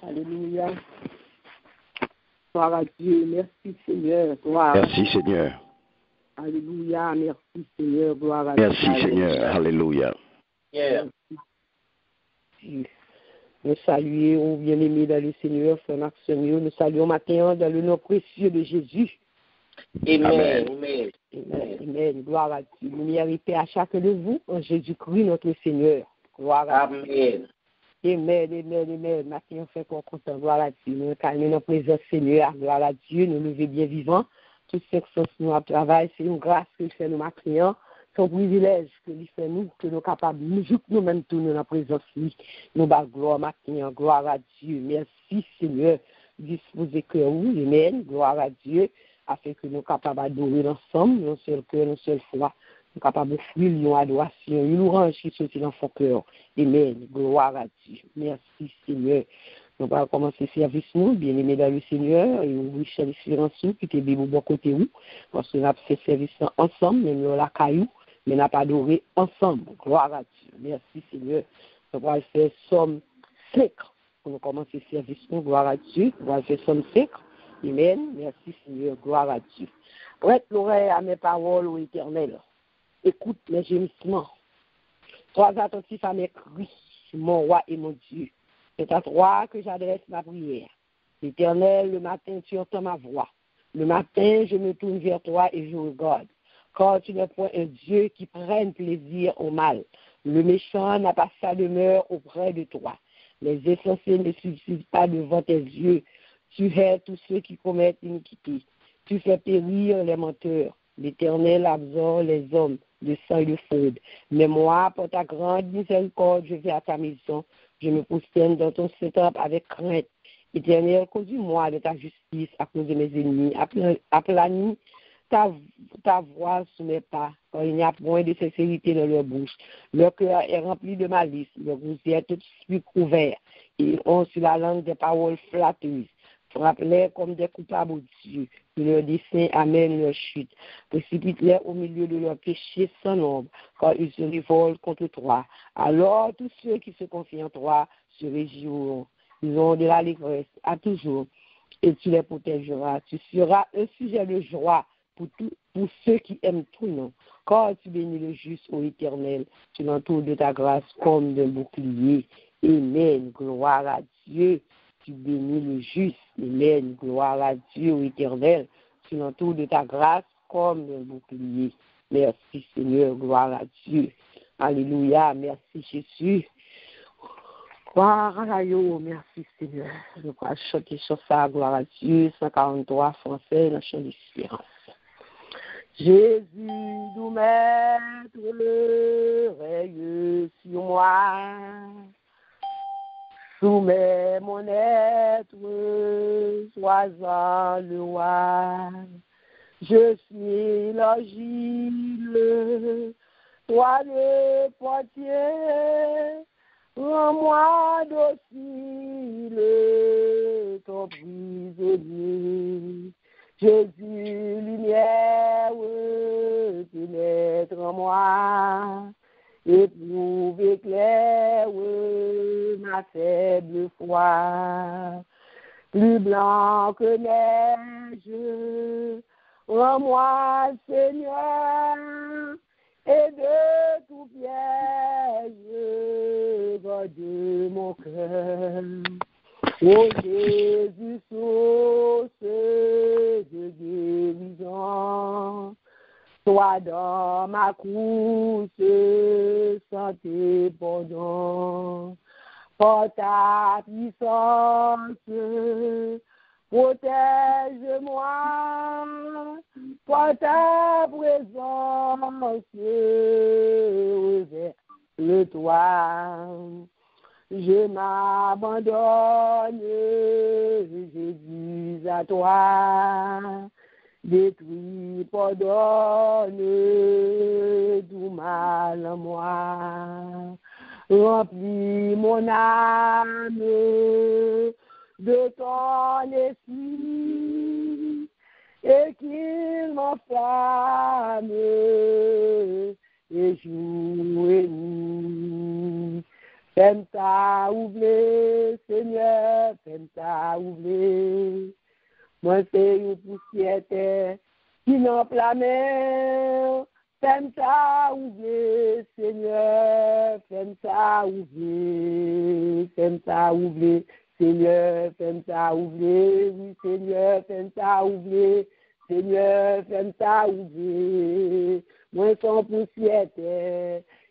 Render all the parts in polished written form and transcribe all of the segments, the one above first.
Alléluia. Gloire à Dieu. Merci Seigneur. Gloire. Merci Seigneur. Alléluia. Merci Seigneur. Gloire à Dieu. Merci Seigneur. Alléluia. Nous saluons, bien-aimés dans le Seigneur, frère Maxime. Nous saluons matin dans le nom précieux de Jésus. Amen. Amen. Amen. Gloire à Dieu. Lumière et paix à chacun de vous en Jésus-Christ, notre Seigneur. Gloire à Dieu. Amen. Matin, on fait qu'on content. Gloire à Dieu. Nous calmons notre présence, Seigneur. Gloire à Dieu. Nous lever bien vivants. Tout ce que nous à travail, c'est une grâce que fait nous matin. C'est un privilège que lui fait nous, que nous sommes capables, nous-mêmes, tourner dans la présence de lui. Nous bâtons gloire matin. Gloire à Dieu. Merci, Seigneur. Disposez que vous. Amen. Gloire à Dieu. Afin que nous soyons capables d'adorer ensemble, non seul cœur, non seule foi. Nous sommes capables d'offrir une adoration, une louange qui sortit dans son cœur. Amen. Gloire à Dieu. Merci, Seigneur. Nous allons commencer le service, nous, bien-aimés dans le Seigneur, et nous voulons différents sous, qui étaient bien bon côté où, parce que nous avons fait ce service ensemble, même dans la caillou, mais nous n'avons pas adoré ensemble. Gloire à Dieu. Merci, Seigneur. Nous allons faire somme 5. Pour nous commencer le service, nous, gloire à Dieu. Nous allons faire somme 5. Amen. Merci Seigneur. Gloire à Dieu. Prête l'oreille à mes paroles, ô Éternel. Écoute mes gémissements. Sois attentif à mes cris, mon roi et mon Dieu. C'est à toi que j'adresse ma prière. Éternel, le matin, tu entends ma voix. Le matin, je me tourne vers toi et je regarde. Car tu n'es point un Dieu qui prenne plaisir au mal. Le méchant n'a pas sa demeure auprès de toi. Les insensés ne subsistent pas devant tes yeux. Tu hais tous ceux qui commettent l'iniquité. Tu fais périr les menteurs. L'Éternel absorbe les hommes de sang et de fraude. Mais moi, pour ta grande miséricorde, je vais à ta maison. Je me prosterne dans ton temple avec crainte. Éternel, conduis-moi de ta justice à cause de mes ennemis. Aplanis ta voix sous mes pas, car il n'y a point de sincérité dans leur bouche. Leur cœur est rempli de malice. Leur bouche est tout couvert. Ils ont sur la langue des paroles flatteuses. Frappe-les comme des coupables au Dieu, que leur dessein amène leur chute. Précipite-les au milieu de leurs péchés sans nombre, car ils se révoltent contre toi. Alors tous ceux qui se confient en toi se réjouiront. Ils ont de l'allégresse à toujours, et tu les protégeras. Tu seras un sujet de joie pour ceux qui aiment ton nom. Car tu bénis le juste, ô Éternel, tu l'entoures de ta grâce comme d'un bouclier. Amen. Gloire à Dieu. Tu bénis le juste. Amen. Gloire à Dieu, ô Éternel. Tu l'entoures de ta grâce comme un bouclier. Merci, Seigneur. Gloire à Dieu. Alléluia. Merci, Jésus. Gloire à Dieu. Merci, Seigneur. Je crois chanter sur ça. Gloire à Dieu. 143 français, la chant d'espérance. Jésus, nous mettre règne sur moi. Soumets mon être, sois-en le roi. Je suis l'agile, toi le portier. Rends-moi docile, ton prisonnier. Jésus, lumière, pénètre en moi. Éprouve, éclaire ma faible foi. Plus blanc que neige, rends-moi, Seigneur, et de tout piège, garde mon cœur. Ô Jésus, source de guérison, toi dans ma course, santé pardon. Par ta puissance, protège-moi, par ta présence, le toi. Je m'abandonne, Jésus, à toi. Détruis, pardonne tout mal en moi. Remplis mon âme de ton esprit et qu'il m'enflamme et joue et nuit. Fais-moi ça ouvrir, Seigneur, fais-moi ça ouvrir. Moi, c'est une poussière qui n'en la mer. Fais-moi ça ouvrir, Seigneur, fais-moi ça ouvrir, fais-moi ça ouvrir, Seigneur, fais-moi ça ouvrir, oui, Seigneur, fais-moi ça ouvrir, Seigneur, fais-moi ça ouvrir. Moi, son poussière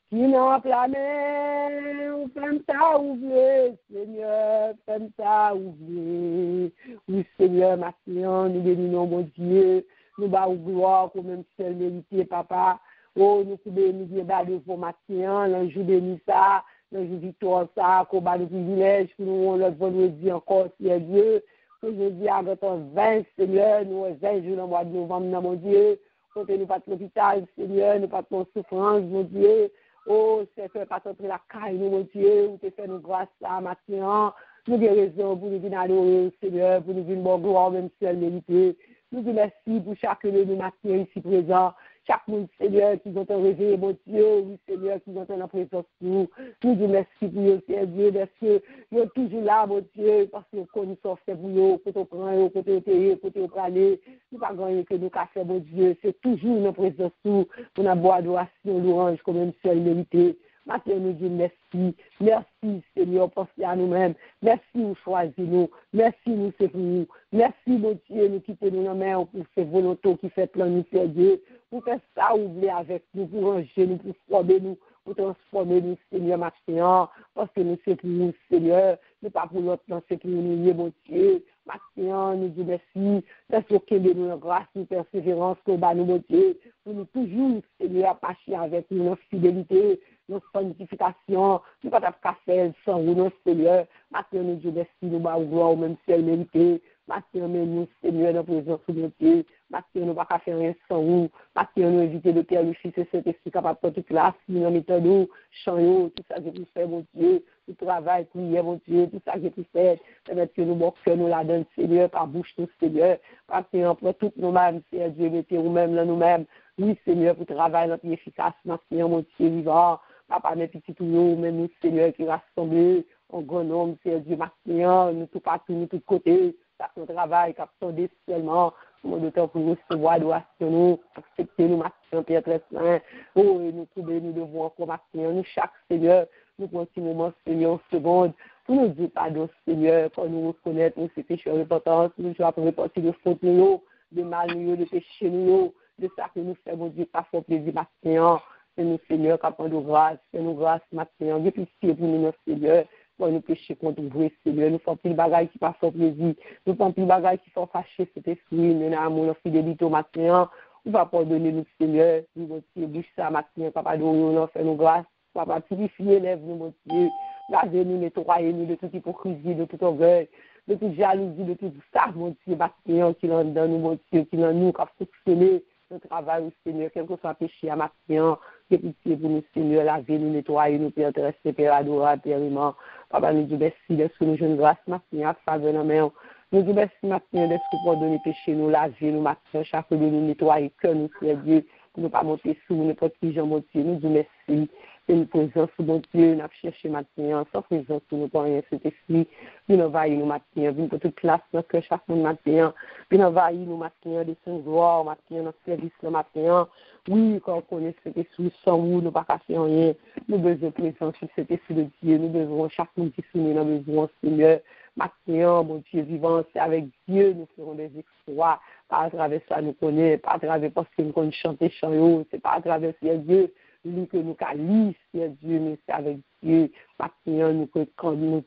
qui n'en la mer, fais-moi ça ouvrir, Seigneur, fais-moi ça ouvrir. Oui, Seigneur, maintenant, nous bénissons, mon Dieu. Nous bas gloire comme même seul mérité, papa. Oh, nous pouvons nous dire de formation, l'anjou béni ça, l'anjou victoire ça, qu'on bat le privilège, pour nous, le vendredi encore, Seigneur Dieu. Aujourd'hui, à notre 20, Seigneur, nous 20 jours dans le mois de novembre, mon Dieu. Quand nous pas de l'hôpital, Seigneur, nous pas de souffrance, mon Dieu. Oh, Seigneur, pas entrer la caille, mon Dieu, nous te fait nous grâce à matin. Nous avons raison pour nous venir adorer, Seigneur, pour nous venir bon gloire, même seul mérité. Nous vous merci pour chacun de nous matin ici présent. Chaque monde, Seigneur, qui ont réveillé, mon Dieu, oui, Seigneur, qui ont en présence de nous. Nous vous merci pour eux, Seigneur Dieu, parce que vous êtes toujours là, mon Dieu, parce que nous sommes fait pour eux, côté prendre, côté terre, côté praler. Nous pas gagné que nous avons fait, mon Dieu. C'est toujours en présence de nous pour nous avoir adoration, louange, comme même seul mérité. Maintenant, nous disons merci. Merci, Seigneur, pensez à nous-mêmes. Merci, nous choisissez-nous. Merci, nous c'est pour nous. Merci, mon Dieu, nous quittez nous dans main pour ces volontés qui fait plan nous, Dieu. Pour faire ça, ouvrir avec nous, pour ranger nous, pour former nous, pour transformer nous, Seigneur, maintenant. Parce que nous c'est pour nous, Seigneur. Nous pas pour l'autre, c'est pour nous, mon Dieu. Maintenant, nous disons merci. Merci que nous avons grâce, nous persévérance, que nous, mon Dieu. Pour nous toujours, Seigneur, marcher avec nous, notre fidélité. Nos sanctifications, nous ne pouvons pas faire sans vous, notre Seigneur. Maintenant, nous disons merci, nous avons gloire, même si elle mérite. Maintenant, nous, Seigneur, dans la présence de notre Dieu. Maintenant, nous ne pouvons pas faire rien sans vous. Maintenant, nous éviter le Père, le Fils et Saint-Esprit capable de toute place, nous dans méthode, chant, tout ça que vous faites, mon Dieu. Tout travail, prière, mon Dieu, tout ça que vous faites. Permettre que nous, bon cœur, nous la donne, Seigneur, par bouche, nous, Seigneur. Maintenant, pour toutes nous-mêmes, Seigneur Dieu, mettez nous-mêmes là, nous-mêmes. Oui, Seigneur, pour travailler notre efficace, maintenant, mon Dieu, vivant. Papa, mes petits tout, même nous, Seigneur, qui rassemblés, en grand nombre, Seigneur Dieu, maintenant, nous tout partout, nous tous côtés, ça fait un travail, qui a sondé seulement, pour de temps pour nous recevoir, adoration, nous, accepter nous, maintenant, Père très saint. Oh, et nous trouver, nous devons encore maintenant, nous, chaque Seigneur, nous continuons, Seigneur, en seconde, pour nous dire pardon, Seigneur, pour nous reconnaître, nous, ces péchés repentance, nous, je vais repentir de faute, nous, de mal, nous, de péché, nous, de ça que nous faisons, mon Dieu, pas fort plaisir, maintenant. Nous, Seigneur, capable de grâce, fais-nous grâce maintenant, Dieu pitié pour nous, notre Seigneur, pour nous pécher contre vous, Seigneur. Nous faisons plus de bagailles qui pas font plaisir, nous faisons plus de bagailles qui font fâcher cet esprit, nous avons notre fidélité maintenant, on va pardonner nous, Seigneur, nous, mon Dieu, bouche ça maintenant, papa, nous, fais-nous grâce, papa, purifier, lève-nous, mon Dieu, lavez-nous, nettoyez-nous de toute hypocrisie, de tout orgueil, de toute jalousie, de tout ça, mon Dieu, maintenant, qui l'en donne nous, mon Dieu, qui l'en nous, qui a fonctionné, notre travail au Seigneur, quel que soit péché à maintenant, que pitié pour nous, Seigneur, laver, nous nettoyer, nous, Père terrestre, Père adorable, Père aimant. Papa, nous disons merci d'être que nous jeunes grâce maintenant, à faveur de la main. Nous disons merci maintenant d'être que pour donner péché, nous laver, nous maintenant, chaque jour, nous nettoyer, que nous, Seigneur Dieu, pour ne pas monter sous n'importe qui, Jean, mon Dieu, nous disons merci. C'est une présence, mon Dieu, nous avons cherché maintenant, sans présence, nous ne pouvons rien, cet esprit, nous envahir nous maintenant, nous pour toute place, notre cœur, chaque monde maintenant, nous envahir nous maintenant, des saints gloires, maintenant, notre service, le matin. Oui, quand on connaît cet esprit, sans vous, nous ne pouvons pas faire rien. Nous avons besoin de présence sur cet esprit de Dieu, nous devons, chaque monde qui soumet, nous avons besoin, Seigneur. Maintenant, mon Dieu vivant, c'est avec Dieu, nous ferons des exploits. Pas à travers ça, nous connaissons, pas à travers parce que nous connaissons chanter, chanter, c'est pas à travers Dieu. Nous que nous calissons, Dieu, mais c'est avec Dieu. Maintenant, nous comptons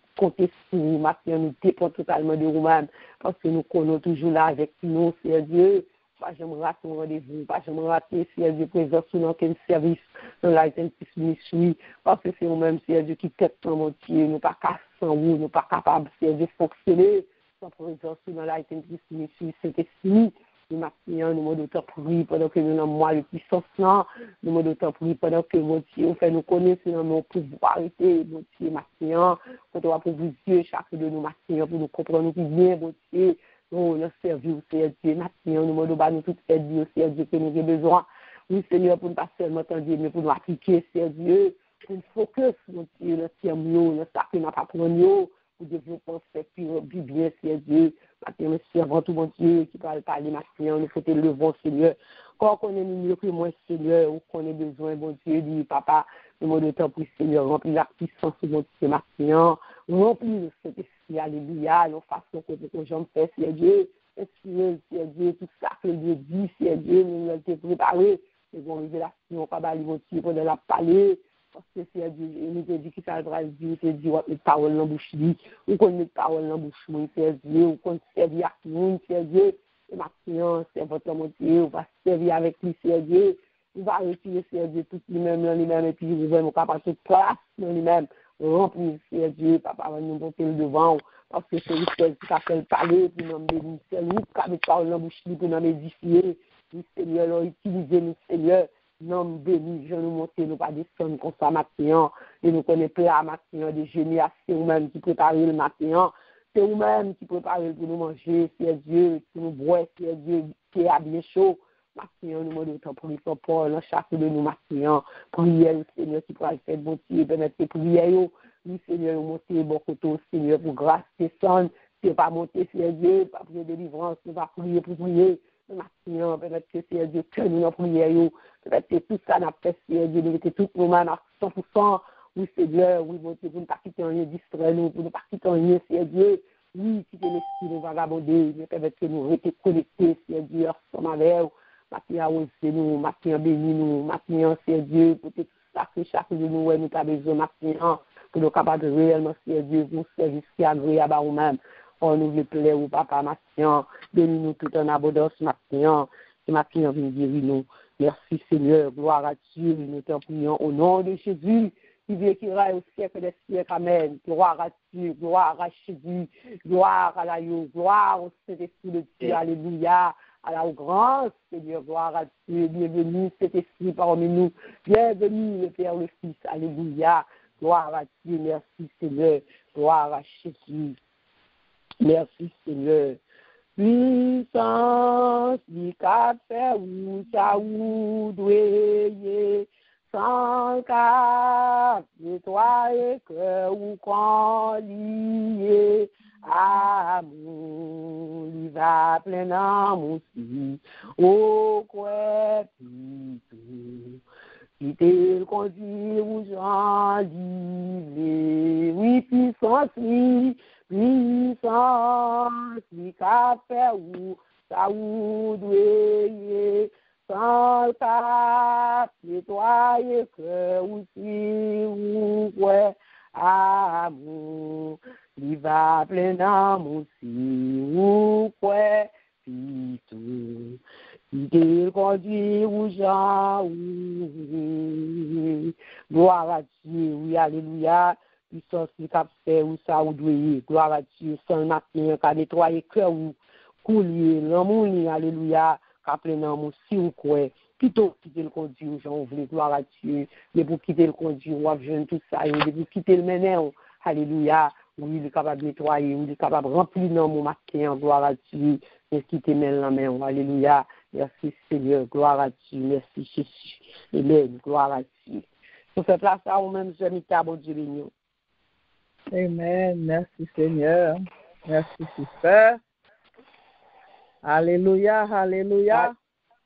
sur vous. Maintenant, nous dépendons totalement de vous-même. Parce que nous connaissons toujours là avec nous, c'est Dieu. Pas jamais rater un rendez-vous. Pas jamais rater, c'est Dieu, présent sur notre service, dans la ministry. Parce que c'est vous-même, c'est Dieu, qui tête dans mon Dieu. Nous pas capables sans vous, nous pas capables, c'est Dieu, de fonctionner. Sans présence sur la ministry, c'est fini. Nous maintenant, nous m'en temps prier pendant que nous avons moi le puissance là. Nous m'en temps prier pendant que mon Dieu fait nous connaître dans nos pouvoirités, mon Dieu maintenant. Quand on va pour vous Dieu, chacun de nous maintenant, pour nous comprendre nous bien, mon Dieu. Nous nous servir au Seigneur Dieu maintenant. Nous m'en nous toute aide au Seigneur Dieu que nous avons besoin. Oui, Seigneur, pour ne pas seulement entendre, mais pour nous appliquer, Seigneur Dieu. pour focus, mon Dieu, dans ce mieux, dans ça que nous apprenons, pour développer ce qui bien, Seigneur Dieu. Maintenant, monsieur, avant tout, mon Dieu, qui parle parler, maintenant, nous faut le bon Seigneur. Quand on est mieux que moi, Seigneur, ou qu'on ait besoin, mon Dieu, dit, papa, le mot de temps pour Seigneur, remplis la puissance de mon Dieu, maintenant, remplis le Saint-Esprit, alléluia, nos façons que j'en fais, Seigneur Dieu, Seigneur Dieu, tout ça que Dieu dit, Seigneur Dieu, nous l'avons préparé, c'est bon, révélation, pas mon Dieu, pour la parler, parce que Seigneur Dieu, nous te dit que ça va dire, te dit, on met parole dans la bouche, ou qu'on met parole dans la bouche, Seigneur Dieu, ou qu'on serve à tout le monde, Seigneur Dieu, et maintenant, c'est votre mon Dieu, on va servir avec lui, Seigneur Dieu, on va retirer, Seigneur Dieu, tout lui-même, et puis vous voyez, mon papa, toute place dans lui-même, remplir, Seigneur Dieu, papa, va nous monter le devant, parce que c'est lui qui a fait le parler, puis nous bénir, c'est lui qui a mis parole dans la bouche, pour nous édifier, nous, Seigneur, nous utiliser, nous, Seigneur, nous bénis, je nous monter, nous pas descendre comme ça, matin, et nous connaissons pas matin, des génies, c'est nous-mêmes qui préparons le matin, c'est nous-mêmes qui préparons pour nous manger, Seigneur Dieu, pour nous boire, Seigneur Dieu, qui est bien chaud. Matin, nous demandons autant pour nous pour chacun de nous matin. Prière, Seigneur, qui pourra faire bon Dieu, permettre que prière, oui, Seigneur, monter bon côté, Seigneur, pour grâce, descendre, c'est pas monter, Seigneur Dieu, pas pour délivrance, c'est pas prier pour prier. Matin, permettre que Seigneur Dieu, que nous dans prière, permettre que tout ça n'a pas, Seigneur Dieu, de mettre tout nos mains à 100%. Oui, Seigneur, oui, mon Dieu, pour ne pas quitter rien, distraire nous, pour ne pas quitter rien, Seigneur Dieu. Oui, quitter l'esprit de vagabonder, mais permettre que nous restions connectés, Seigneur Dieu, ensemble avec vous. Maintenant, osez nous, maintenant, bénis nous, maintenant, Seigneur Dieu, pour tout ça que chacun de nous, nous avons besoin, maintenant, pour nous capables de réellement, Seigneur Dieu, pour service qui est agréable à nous-mêmes. Oh, nous voulons plaire au papa, maintenant, bénis nous tout en abondance, maintenant, et maintenant, viens guérir nous. Merci, Seigneur, gloire à Dieu, nous t'en prions au nom de Jésus. Qui vécura au siècle des siècles. Amen. Gloire à Dieu, gloire à Jésus, gloire à l'agneau, gloire au Saint-Esprit de Dieu. Alléluia. À la grande Seigneur, gloire à Dieu. Bienvenue, Saint-Esprit parmi nous. Bienvenue, le Père, le Fils. Alléluia. Gloire à Dieu. Merci, Seigneur. Gloire à Jésus. Merci, Seigneur. Puissance, du café, ou ça, ou doué. Sans cap, nettoyer cœur ou quand lié, amour, il va plein d'amour si, au quoi plutôt, quitter le conduire ou j'en livrer, oui, puissance, cap fait ou, ça ou doué, sans cap, nettoyer cœur aussi, ou ouais, amour, il va plein d'amour si, ou ouais, puis tout, il conduit ou Jean, oui, gloire à Dieu, oui, alléluia, puissance qui cap fait ou ça ou doué, gloire à Dieu, sans matin, qu'a nettoyer cœur ou coulier, l'amour, alléluia, qu'après non, si ou quoi, plutôt quitter le conduit, j'en voulais gloire à Dieu, mais pour quitter le conduit, on va jeune tout ça, et pour quitter le ménage, alléluia, oui, il est capable de nettoyer, il est capable de remplir dans mon matin, gloire à Dieu, et quitter la main, alléluia, merci Seigneur, gloire à Dieu, merci Jésus, amen, gloire à Dieu. Pour faire place à vous-même, je m'y bon Dieu béni. Amen, merci Seigneur, merci Sister. Alléluia, alléluia.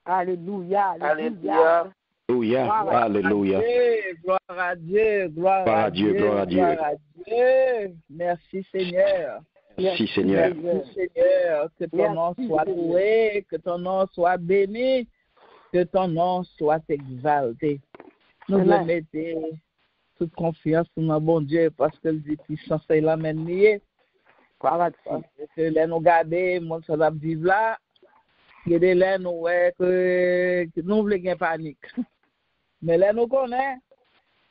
Alléluia, alléluia. Alléluia. Gloire à Dieu, gloire à Dieu, gloire à Dieu, gloire à Dieu. Merci Seigneur. Merci Seigneur. Merci Seigneur, que ton nom soit loué, que ton nom soit béni, que ton nom soit exalté. Nous voulons mettre toute confiance dans notre bon Dieu parce que le dit puissance est la même liée. Parce que là nous garder, mon ça va vivre là. Il y a des là nous que nous voulons gagner panique. Mais là nous connaît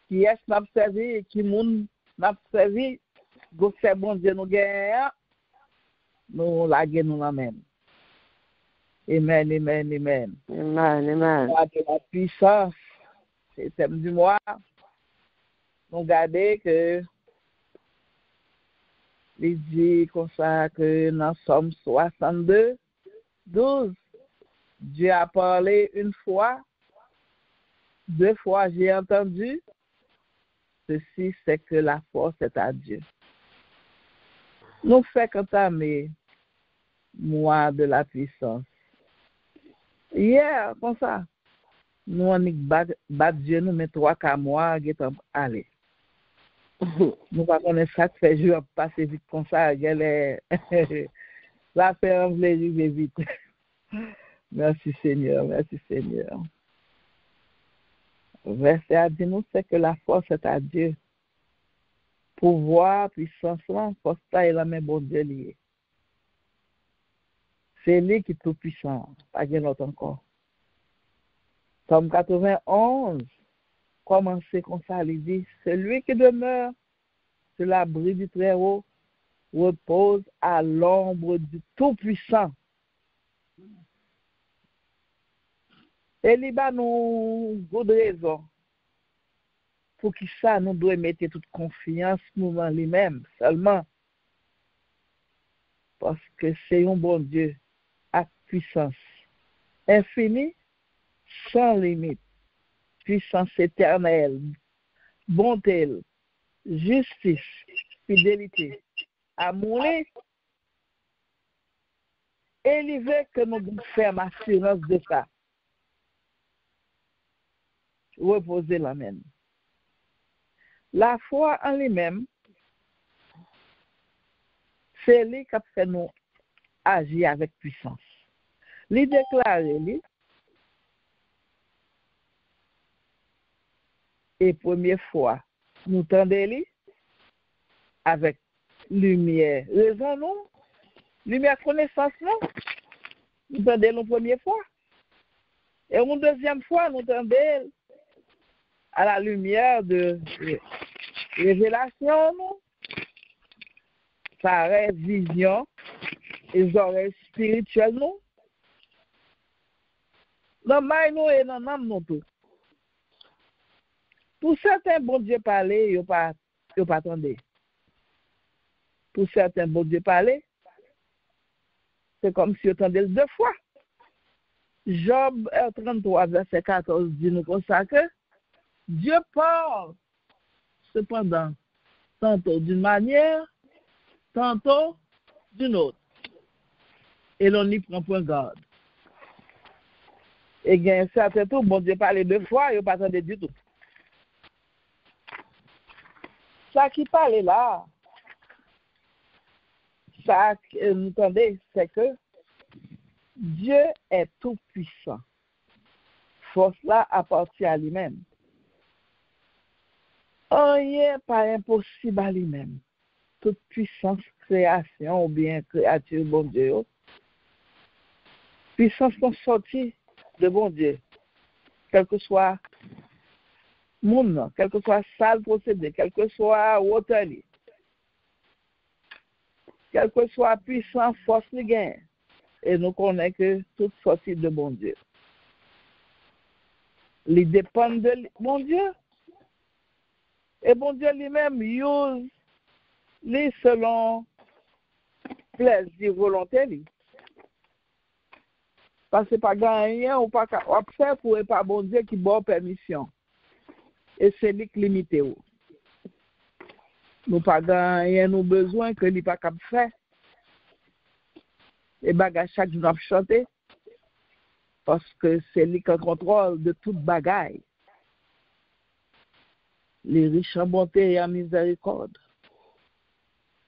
qui est n'a servi, qui moun n'a servi, go c'est bon Dieu nous gagne. Nous la gagne nous même. Amen, amen, amen. Amen, amen. La puissance, c'est thème du mois. Nous garder que il dit comme ça que dans Somme 62, 12, Dieu a parlé une fois, deux fois j'ai entendu, ceci, c'est que la force est à Dieu. Nous faisons entamer mois de la puissance. Hier, comme ça, nous on bat Dieu, nous mettons 3 mois, aller. Nous pas connaître ça fait jour passer vite comme ça, la faire arriver vite. Merci Seigneur, merci Seigneur. Verset à dire nous c'est que la force est à Dieu. Pouvoir, puissance, force là est la main bon Dieu lié. C'est lui qui est tout puissant, pas de l'autre encore. Psaume 91, commencez comme ça, il dit, celui qui demeure sur l'abri du Très-Haut repose à l'ombre du Tout-Puissant. Et il y a nous beaucoup de raisons pour qui ça nous devons mettre toute confiance nous en lui-même seulement parce que c'est un bon Dieu à puissance infinie, sans limite, puissance éternelle, bonté, justice, fidélité, amour, et il veut que nous devons faire assurance de ça. Reposer la main. La foi en lui-même, c'est lui qui fait nous agir avec puissance. Lui déclarer, lui, et première fois, nous tendez lui avec lumière. Raison, non? Lumière connaissance, non? Nous tendez la première fois. Et une deuxième fois, nous tendez à la lumière de révélation, non? Pareil, vision, les oreilles spirituelles, non? Dans ma nous et dans l'âme, non tout. Pour certains, bon Dieu parler, ils pas attendre. Pour certains, bon Dieu parler, c'est comme si ils attendaient 2 fois. Job 33, verset 14 dit nous comme ça que Dieu parle, cependant, tantôt d'une manière, tantôt d'une autre. Et l'on y prend point garde. Et il y a un certain temps, bon Dieu parle 2 fois, il n'y a pas attendu du tout. Ça qui parle là, ça nous entendez, c'est que Dieu est tout puissant. Force là appartient à lui-même. Rien pas impossible à lui-même. Toute puissance, création ou bien créature, bon Dieu. Puissance qu'on sortit de bon Dieu. Quel que soit monde, quel que soit sale procédé, quel que soit waterly, quel que soit puissance, force les gains. Et nous connaissons que toute sortie de bon Dieu. Il dépend de bon Dieu. Et bon Dieu lui-même use les selon plaisir volonté. Parce que pas gagner ou pas faire pour pas bon Dieu qui donne permission. Et c'est lui qui limite. Nous pas gagner nous besoin que lui pas capable faire. Et bagage chaque jour nous chanter parce que c'est lui qui contrôle de toute bagaille. Les riches en bonté et en miséricorde.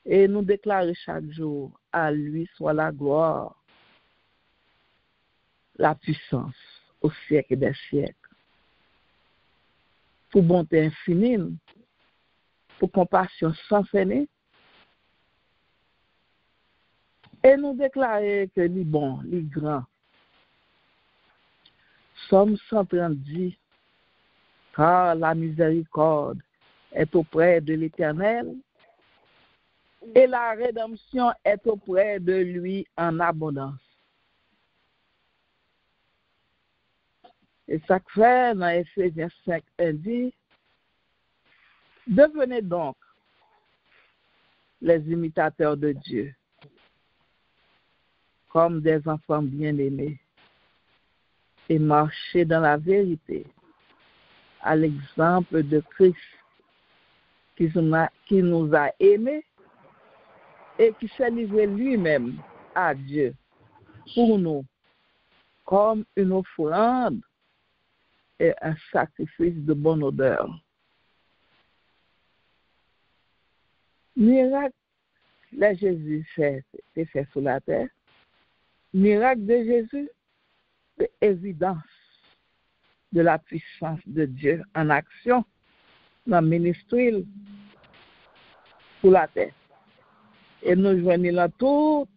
Et nous déclarons chaque jour, à lui soit la gloire, la puissance au siècle des siècles. Pour bonté infinie, pour compassion sans fin. Et nous déclarons que les bons, les grands. Somme 130, car la miséricorde est auprès de l'Éternel et la rédemption est auprès de lui en abondance. Et ça fait dans Ephésiens 5, dit, devenez donc les imitateurs de Dieu, comme des enfants bien-aimés, et marchez dans la vérité, à l'exemple de Christ, qui nous a aimés et qui s'est livré lui-même à Dieu pour nous comme une offrande et un sacrifice de bonne odeur. Miracle, là Jésus fait sur la terre. Miracle de Jésus, c'est évidence de la puissance de Dieu en action dans le ministère sur la terre. Et nous joignons là tout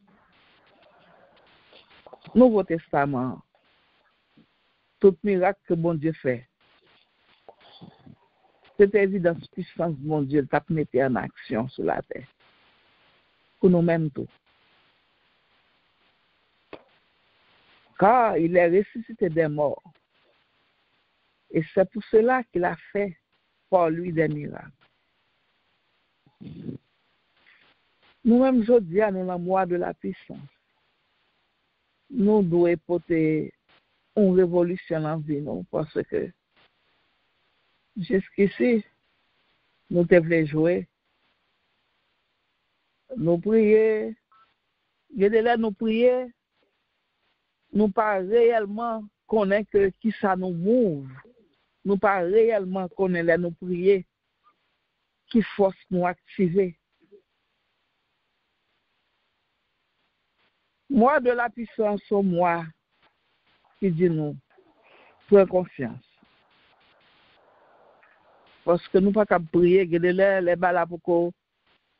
Nouveau Testament, tout miracle que bon Dieu fait. C'est évidence puissance de mon Dieu t'a mis en action sur la terre. Pour nous-mêmes tout. Car il est ressuscité des morts. Et c'est pour cela qu'il a fait pour lui des miracles. Nous-mêmes, aujourd'hui, nous avons le mois de la puissance. Nous devons porter une révolution en vie, non? Parce que jusqu'ici, nous devons jouer. Nous prier. Nous prier. Nous pas réellement connaître qui ça nous mouve. Nous pas réellement connaître nous prier. Qui force nous activer. Moi de la puissance au moi qui dit nous, prends confiance. Parce que nous pas qu'à prier, les balles pour qu'on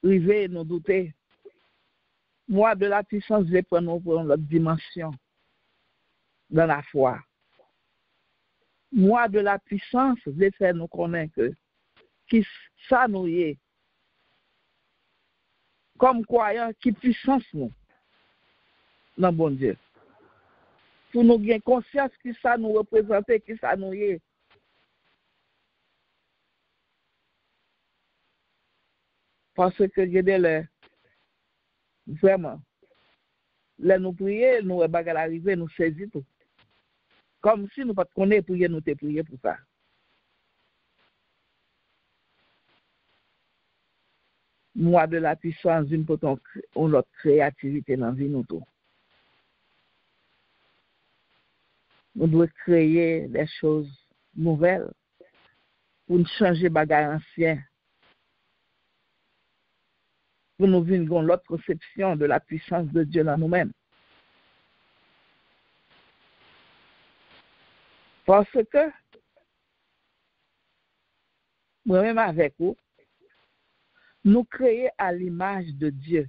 arrive nous douter. Moi de la puissance, je vais prendre l'autre dimension dans la foi. Moi de la puissance, je vais faire nous connaître que qui ça nous est. Comme croyant qui puissance nous. Non, bon Dieu. Pour nous gagner conscience qui ça nous représente, qui ça nous est. Parce que vraiment, là nous prier, nous bagarre arriver, nous saisir tout. Comme si nous pas connaître prier, nous te prier pour ça. Moi de la puissance d'une pour notre créativité dans la vie nous tout. Nous devons créer des choses nouvelles pour nous changer les bagages anciens. Pour nous vivre l'autre conception de la puissance de Dieu dans nous-mêmes. Parce que, moi-même avec vous, nous créons à l'image de Dieu.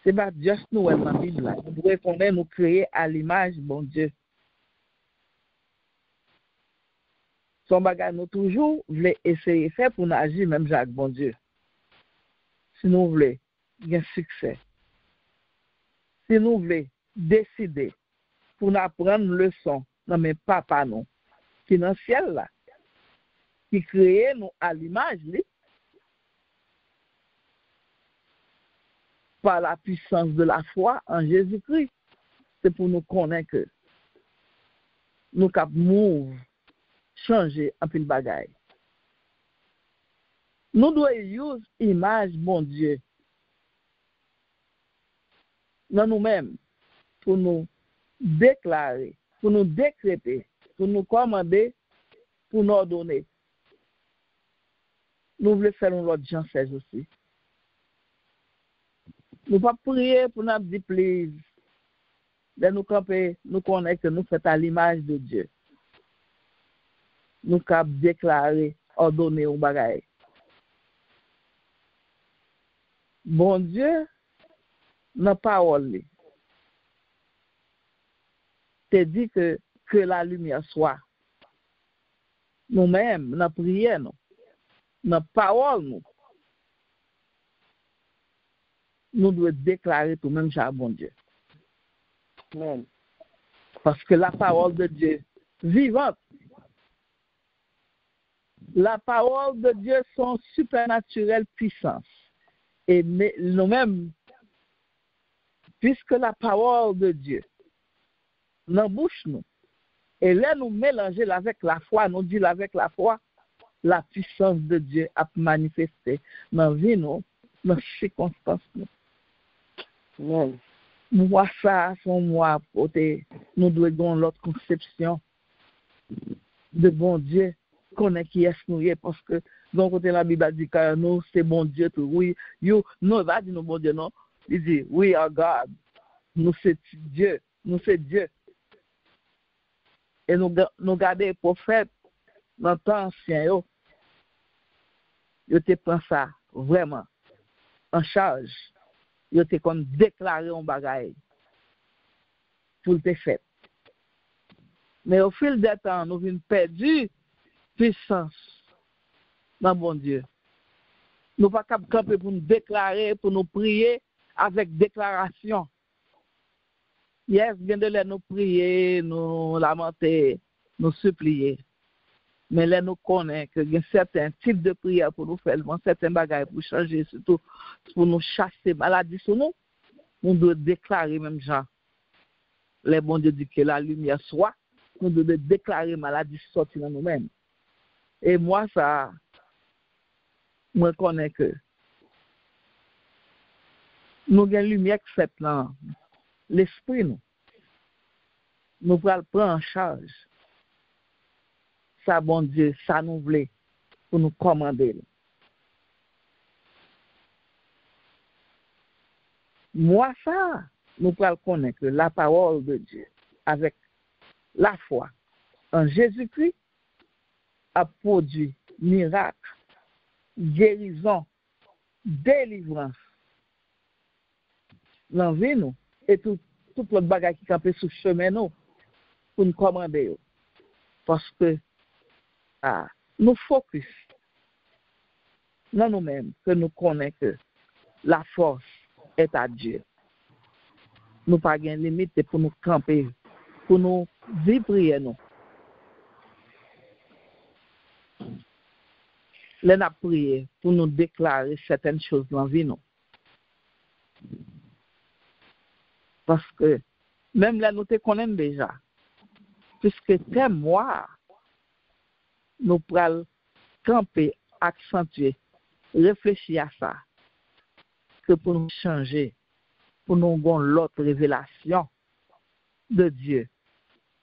C'est pas juste nous dans la Bible. Nous devons connaître, nous créer à l'image de bon Dieu. Son bagage nous toujours voulons essayer de faire pour nous agir même avec bon Dieu. Si nous voulons un succès. Si nous voulons décider pour nous apprendre une leçon dans mes papas nous, qui dans le ciel là, qui crée nous à l'image lui. Par la puissance de la foi en Jésus-Christ. C'est pour nous connaître que nous pouvons changer un peu de bagaille. Nous devons utiliser l'image bon Dieu dans nous-mêmes pour nous déclarer, pour nous décréter, pour nous commander, pour nous ordonner. Nous voulons faire une autre gens aussi. Nous ne pouvons pas prier pour nous dire please. De nous camper, nous connaître, nous faisons à l'image de Dieu. Nous pouvons déclarer, ordonner un bagage. Bon Dieu, dans la parole, te dit que la lumière soit. Nous-mêmes, dans la prière, dans la parole, nous devons déclarer tout même à bon Dieu. Amen. Parce que la parole de Dieu vivante, la parole de Dieu sont supernaturelle puissance. Et nous-mêmes, puisque la parole de Dieu, dans la bouche nous, Et là, nous mélanger avec la foi, nous dire avec la foi, la puissance de Dieu a manifesté dans la vie, dans les circonstances. Moi, ça, son moi, nous devons avoir l'autre conception de bon Dieu, connaît qui est nous, parce que, donc, côté la Bible dit que nous, c'est bon Dieu, tout. Oui, non, il va dire nous, bon Dieu, non. Il dit, we are God. Nous, c'est Dieu. Nous, c'est Dieu. Et nous gardons les prophètes dans le temps ancien, ils te prennent ça vraiment en charge. Ils te comme déclaré un bagage pour le fait. Mais au fil des temps, nous venons perdre puissance dans bon Dieu. Nous ne pouvons pas camper pour nous déclarer, pour nous prier avec déclaration. Yes, bien de là nous prier, nous lamenter, nous supplier. Mais là nous connaissons qu'il y a certains types de prières pour nous faire, certains bagages pour changer, surtout pour nous chasser maladie sur nous. On doit déclarer même gens. Les bons Dieu dit que la lumière soit, nous devons déclarer maladie sortie dans nous-mêmes. Et moi, ça, moi connais que nous avons une lumière qui fait dans l'esprit, nous pouvons prendre en charge. Ça, bon Dieu, ça nous voulait pour nous commander. Moi, ça, nous pouvons connaître la parole de Dieu avec la foi en Jésus-Christ a produit miracle, guérison, délivrance dans la vie, nous, et tout le bagage qui campait sur le chemin, nous, pour nous commander. Parce que nous focus dans nous-mêmes, que nous connaissons que la force est à Dieu. Nous n'avons pas de limite pour nous camper, pour nous vivre, nous. Nous avons prié pour nous déclarer certaines choses dans la vie, nous. Parce que même là, nous te connaissons déjà. Puisque t'es moi, nous pourrons camper, accentuer, réfléchir à ça. Que pour nous changer, pour nous avoir l'autre révélation de Dieu.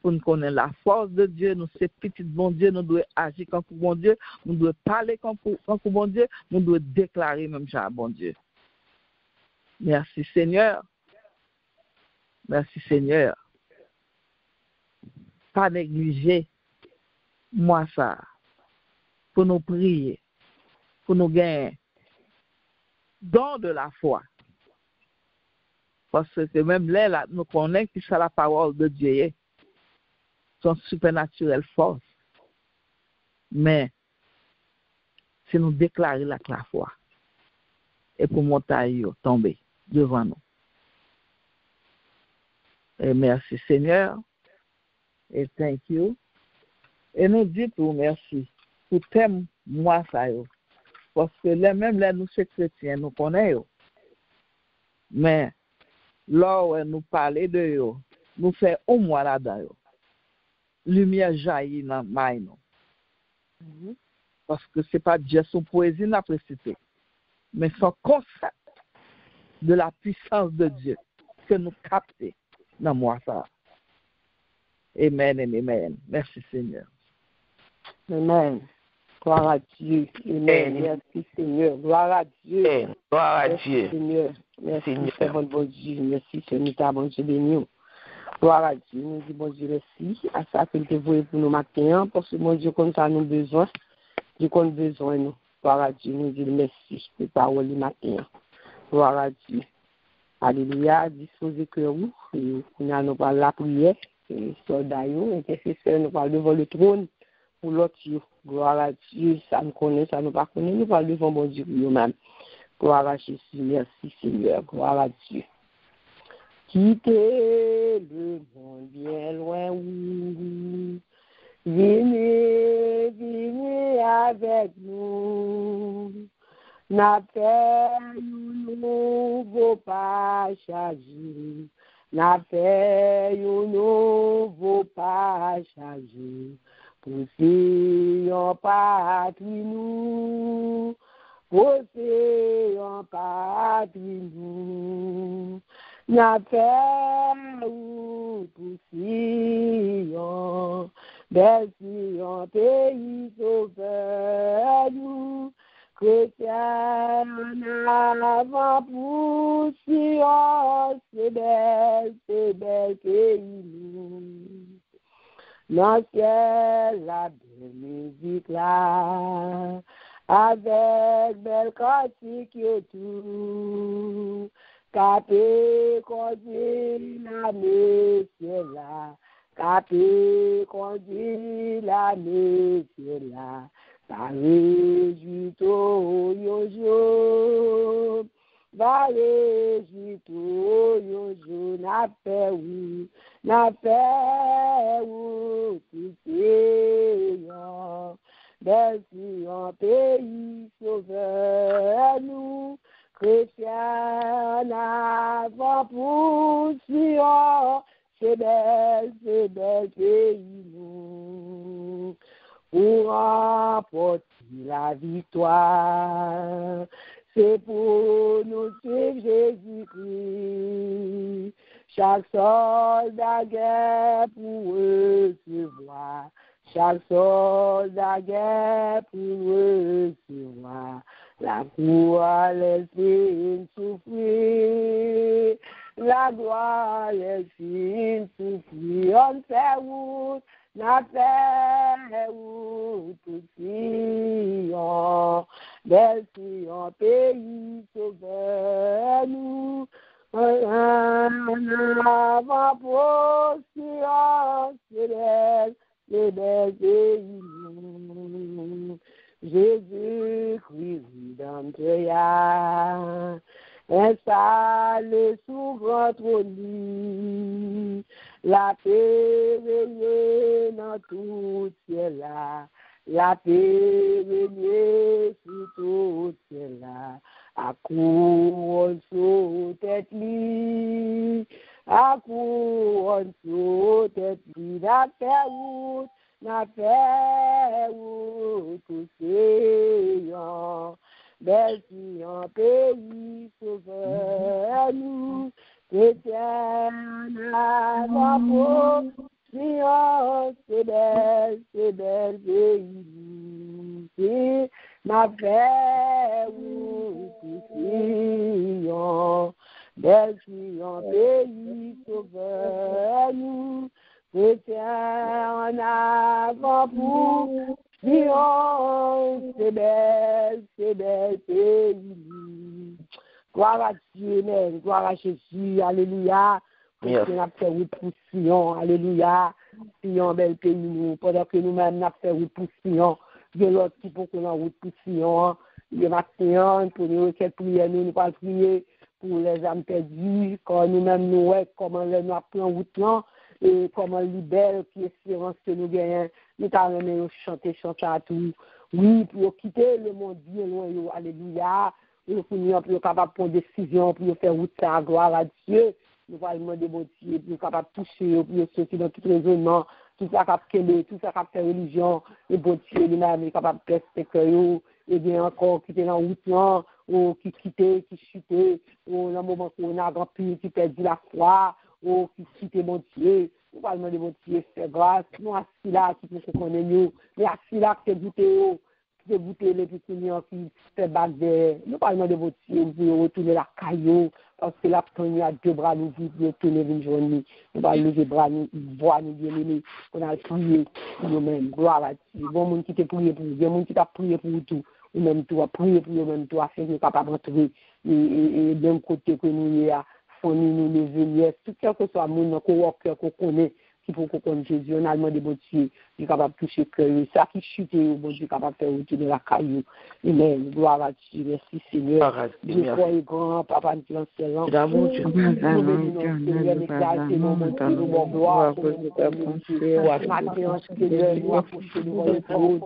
Pour nous connaître la force de Dieu, nous sommes petits bon Dieu, nous devons agir comme pour bon Dieu, nous devons parler comme pour bon Dieu, nous devons déclarer même ça à bon Dieu. Merci Seigneur. Merci Seigneur. Pas négliger moi ça. Pour nous prier. Pour nous gagner. Don de la foi. Parce que même là, nous connaissons que c'est la parole de Dieu. Son supernaturelle force. Mais, si nous déclarons la foi. Et pour monter, tomber devant nous. Et merci Seigneur. Et thank you. Et nous disons merci pour thème moi ça. Parce que même là, nous sommes chrétiens, nous connaissons. Mais, là où nous parlons de eux, nous faisons au moins là-dedans. Lumière jaillit dans le nous. Parce que ce n'est pas Dieu son poésie n'a précité, mais son concept de la puissance de Dieu que nous captons dans moi ça. Amen et amen. Merci Seigneur. Amen. Gloire à Dieu. Amen. Merci Seigneur. Gloire à Dieu. Gloire à Dieu. Seigneur. Merci Seigneur. Bon Dieu. Merci Seigneur. Bon Dieu béni. Gloire à Dieu. Nous disons bon Dieu merci à ça qu'il te voulait pour nous matin. Parce que mon Dieu, comme ça nous besoin. Dieu qu'on a besoin nous. Gloire à Dieu. Nous disons merci pour ta parole du matin. Gloire à Dieu. Alléluia. Disposez que vous. Et nous allons parler la prière. Et soldats, intercesseurs, nous parlons devant le trône pour l'autre. Gloire à Dieu, ça nous connaît, ça nous pas connaît, nous parlons devant mon Dieu nous-mêmes. Gloire à Jésus, merci Seigneur, gloire à Dieu. Quittez le monde bien loin, venez, venez avec nous. N'a fait un nouveau pas changer. n'a fait un nouveau passage, pousser patrie nous, pousser patrie nous, n'a fait pousser bercy en pays sauveur nous, chrétiens en avant pour Sion, c'est belle pays nous. Dans le ciel, la belle musique là, avec belle cantique et tout, capé conduit la messieurs là, capé conduit la messieurs là, ça réjouit au yo-yo, va réjouit au yo-yo, n'a fait oui, tout Sion, bercy en pays sauveur nous, chrétiens avant pour Sion, c'est belle pays nous, pour remporter la victoire, c'est pour nous suivre Jésus-Christ, chaque soldat guerre pour recevoir, chaque soldat guerre pour recevoir, la croix laisse souffrir, la gloire laisse souffrir, on fait route, n'a fait route tout Sion, bercy en pays sauveur nous, en avant pour Sion, c'est belle pays nous. Jésus-Christ, rédempteur, installé sous grand trône, la paix règne dans tout ciel là, la paix règne sur tout ciel là, à couronne sur tête li, à couronne sur tête li, la paix n'a fait tout Sion, bercy en pays sauveur nous, chrétiens avant pour Sion, c'est belle pays nous, n'a fait tout Sion, bercy en pays sauveur nous, chrétiens en avant pour Sion, c'est belle pays. Gloire à Dieu, Amen. Gloire à Jésus, alléluia. Parce que nous avons fait route pour Sion, alléluia. Sion, bel pays nous. Pendant que nous-mêmes nous avons fait route pour Sion, il y a l'autre qui peut qu'on a route pour Sion. Il y a matin, pour nous, quelle prière nous allons prier pour les âmes perdues, quand nous-mêmes nous voyons comment nous apprenons route là. Et comment libérer qui espérance que nous gagnons, nous allons chanter à tout. Oui, pour quitter le monde bien loin, alléluia. Nous sommes capables de prendre des décisions, pour faire route à gloire à Dieu. Nous allons demander bon Dieu, nous sommes capables de toucher, pour sortir dans tout raisonnement, tout ça qui tout ça qui fait religion, et bon Dieu, nous-mêmes, est capable de respecter, et bien encore quitter la route là, ou qui quitter, qui chuter, ou dans le moment où on a grand pire, qui perd la foi, ou qui quitte mon Dieu, nous allons demander mon Dieu, faire grâce, nous assis là, qui peut qu'on connaît nous, mais assis là, qui peut goûter les petits qui fait bac de, nous allons demander mon Dieu, pour retourner la caillou, parce que là, on a deux bras, nous vivons, nous tourner une journée, nous allons lever les bras, nous voir, nous bien aimer, on a prié pour nous-mêmes, gloire à Dieu, bon monde qui t'a prié pour nous, bon monde qui t'a prié pour tout, ou même toi, prier pour nous-mêmes, toi, afin que nous soyons capables d'entrer, et d'un côté que nous y a, nous les élèves, tout quel que soit mon coworker qu'on connaît, merci pour qu'on Jésus, on a demandé, bon Dieu, il est capable de toucher le cœur, ça qui chute, bon Dieu, capable de faire retourner la caillou. Amen. Gloire à Dieu, merci Seigneur. Dieu soit grand, Papa, nous t'en servons. Nous bénissons, Seigneur, exaltez-nous, montrez-nous, bon gloire, pour nous faire matin, Seigneur, nous approcher devant le trône.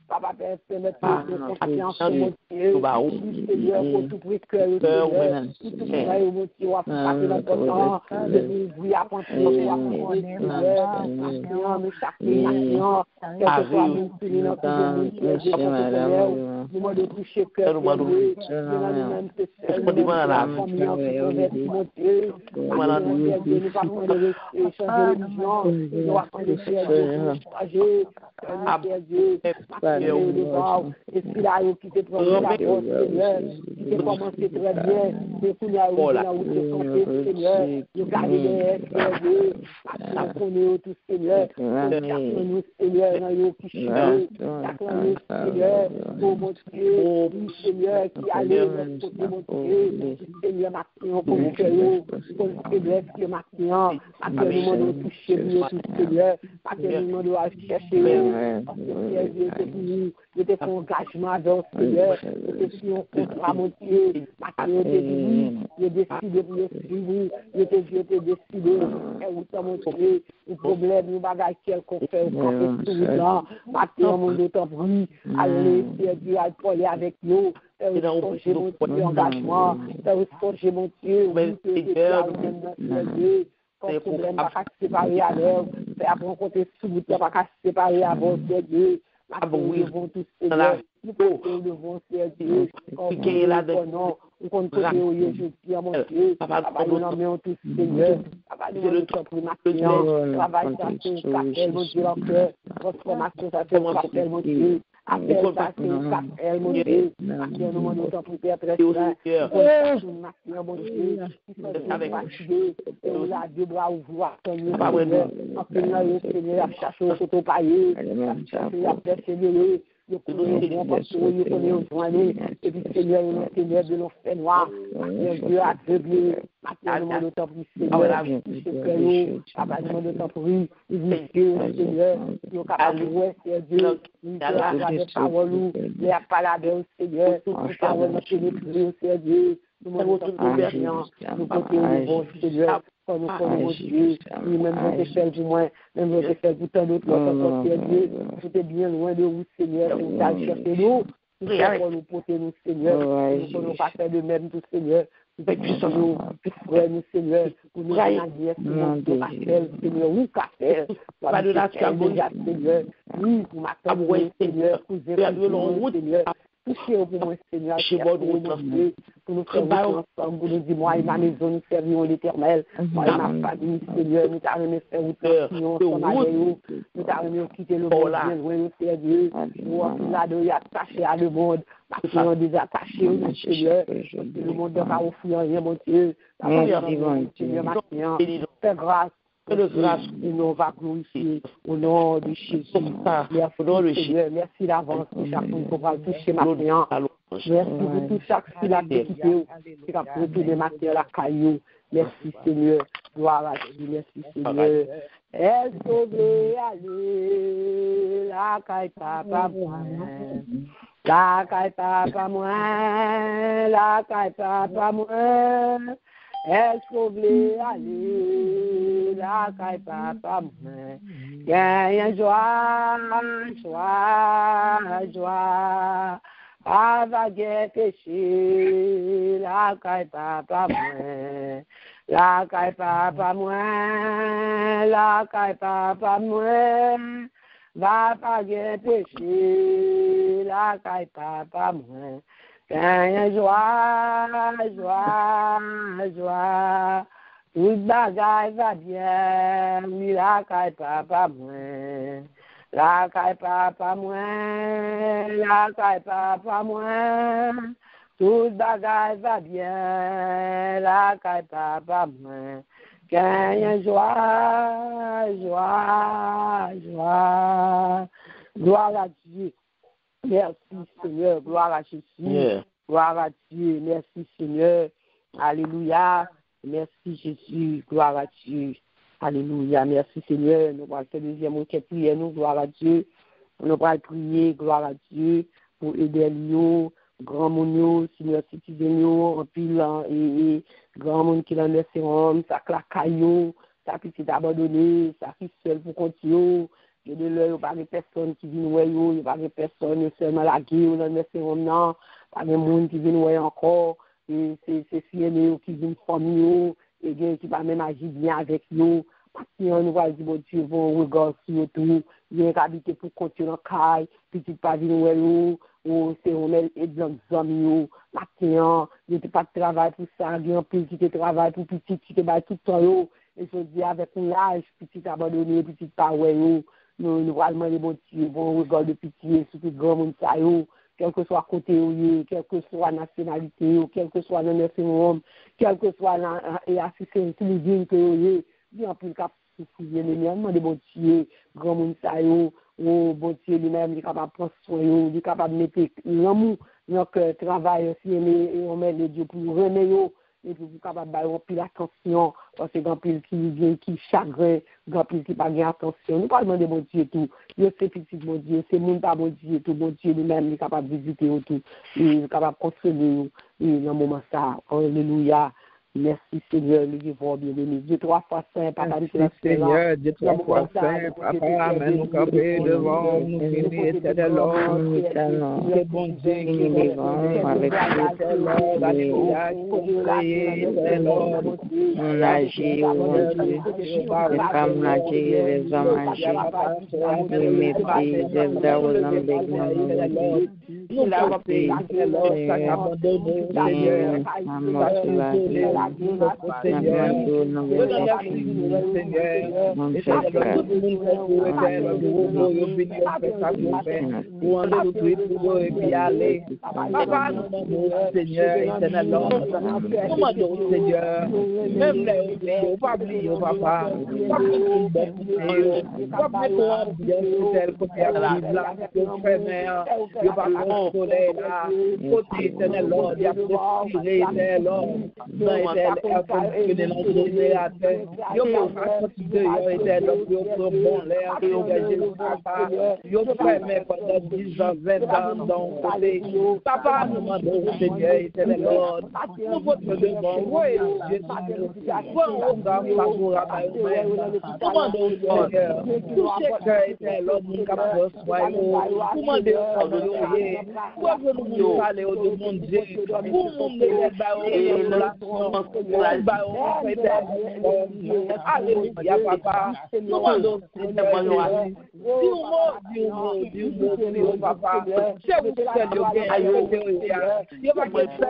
Papa, Père, notre confiance en mon Dieu, Seigneur, pour tout prix que tout mon Dieu, on va passer notre temps, oui, à penser, Seigneur, nous chacun, quel que soit mon Seigneur, nous m'en de toucher cœur, nous-mêmes, c'est seul, nous mon Dieu, nous parlons de changer religion, nous avons de changer, Dieu, et si là, qui te prend la grosse, Seigneur, qui te commence très bien, mais qui n'a pas où te santé, Seigneur, nous gardons les Dieu, nous connaissons tout, Seigneur, nous, Seigneur, nous qui chute, nous, Seigneur, pour mon Dieu, Seigneur, qui allait, pour mon Dieu, Seigneur, maintenant, pour nous faire, pour nous Seigneur, qui maintenant, nous demandons de toucher, Seigneur, maintenant, nous demandons de chercher, je te fais engagement dans le Seigneur, je te suis un contrat, mon Dieu, maintenant, je décide pour le suivre, je te décide, et où t'as mon Dieu, le problème, le bagage qu'on fait, on fait tout là, maintenant, mon Dieu, t'en prie, allez, Dieu, à parler avec nous, j'ai mon Dieu, engagement, j'ai mon Dieu, oui, Dieu, ton problème va pas se séparer à l'heure, après on compte sous le temps, va pas se séparer avant Dieu. Nous devons tous Seigneur, nous devons Dieu, nous comptons Jésus, mon Dieu, Papa, nous nommons tous Seigneur, Papa, nous le temps pour maintenant, travail, ça fait un appel, mon Dieu, en cœur, transformation, ça fait un appel, mon Dieu, appel, ça fait un appel, mon Dieu, nous demandons temps pour faire très bien, mon Dieu, qui sont fatigués, et on a deux bras ouverts, Seigneur, chercher au photo paillé, chercher à persévérer, je connais bon pasteur, je connais au journée, et puis Seigneur, Seigneur de l'enfer noir, Dieu aveuglé, maintenant nous temps pour Seigneur, Papa, nous temps pour lui, Dieu, Seigneur, nous capable de voir, Dieu, nous avons parole, les paroles, Seigneur, les paroles de pénétrer, Dieu, nous avons tout conversion, nous comptons Seigneur, quand nous connaissons Dieu, nous-mêmes nous te faire du moins, même nous te faire du temps d'autres, Dieu, tout est bien loin de vous, Seigneur, nous allons chercher nous pour nous porter nous, Seigneur, nous ne pouvons pas faire de même, tout Seigneur, nous nous, frères, nous, Seigneur, pour nous dire, Seigneur, oui, café, pas de la Seigneur, oui, pour m'attendre, Seigneur, pour nous, Seigneur, touchez pour moi, Seigneur, pour nous faire ensemble, pour nous dire, moi et ma maison, nous servirons l'Éternel, moi et ma famille, Seigneur, nous t'arrêtons faire nous nous t'arrêtons quitter le monde, bien loin, nous servir, nous, là, nous attacher à le monde, maintenant, désattacher, Seigneur, le monde ne va offrir rien, mon Dieu, Seigneur, maintenant, fais grâce, que le grâce nous va glorifier au nom de Jésus. Merci, Seigneur. Merci d'avance pour chaque fois qu'on va toucher maintenant. Merci pour tout chaque fille qui a quitté, qui a retourné matin la caillou. Merci, Seigneur. Gloire à Dieu. Merci, Seigneur. Est-ce qu'on veut aller la caille papa moi? La caille papa moi, la caille papa moi. Est-ce qu'on veut aller la caille papa moi? Gagne joie, joie, joie. Avague péché, la caille papa moi. La caille papa moi, la caille papa moi. va pas bien péché, la caille papa moi. Gagne joie, toute bagaille va bien, oui, la caille papa moi. La caille papa moi, toute bagaille va bien, la caille papa moi. Gagne joie, gloire à Dieu. Merci Seigneur, gloire à Jésus, gloire à Dieu, merci Seigneur, alléluia, merci Jésus, gloire à Dieu, alléluia, merci Seigneur, nous allons faire deuxième requête, nous, gloire à Dieu, nous allons prier, gloire à Dieu, pour aider nous, grand monde, Seigneur, citoyen, en pile, et grand monde qui dans le sérum, ça claque caillou, ça petit abandonné, ça fait seul pour continuer. Il y a pas de personnes qui viennent voir, il n'y a pas de personnes seulement la guerre dans le sérum, pas de monde qui viennent voir encore, et c'est filles qui viennent former, et qui va même agir bien avec nous. Parce que nous va dire, bon Dieu, bon regard sur tout, il y a habité pour continuer en caille, petit pas venir voir nous, ou c'est on met et blanc amis, maintenant, il n'y a pas de travail pour ça, il y a un peu qui travail pour petit, qui va tout le temps, et je dis avec un âge, petit abandonné, petit pas ouais, nous allons demander bon Dieu, bon regard de pitié sur tout grand monde, quel que soit côté, quelle que soit la nationalité, quel que soit le homme, quel que soit l'assistance intelligente que bien plus capable de souffrir les mêmes, de bon Dieu, grand monde, bon Dieu lui-même, il est capable de prendre soin, il est capable de mettre l'amour, notre travail, si on met les dieux pour nous remettre. Et puis, vous êtes capable de remplir l'attention, parce que grand pile qui vient, qui chagrin, grand pile qui n'a pas bien attention. Nous parlons de bon Dieu tout. Il c'est petit bon Dieu, c'est monde pas bon Dieu tout. Bon Dieu lui-même, il est capable de visiter tout. Il est capable de consoler dans le moment ça. Alléluia. Merci Seigneur, le Dieu bien béni. Dieu 3 fois saint, Papa. Merci Seigneur, Dieu 3 fois saint, Papa, amène nous camper devant nous, bénis éternel Lord. C'est bon Dieu qui est vivant avec nous, alléluia, qui peut prier, éternel Lord. On agit aujourd'hui, les femmes agissent, les hommes agissent, nous méprisons, there was a big moment. Nous prions, Lord, ça abandonne, Seigneur, Seigneur, Papa, nous demandons, Seigneur, éternel Lord, nous votre devant, oui, Jésus, bon regard favorable à nous-mêmes, nous demandons, Seigneur, tout ce cœur, éternel Lord, nous capons, soyons, nous demandons, pour nous parler au monde Dieu, pour nous alléluia, papa, nous demandons, Seigneur, dis-moi, papa, c'est vous qui êtes le bien, il va que ça,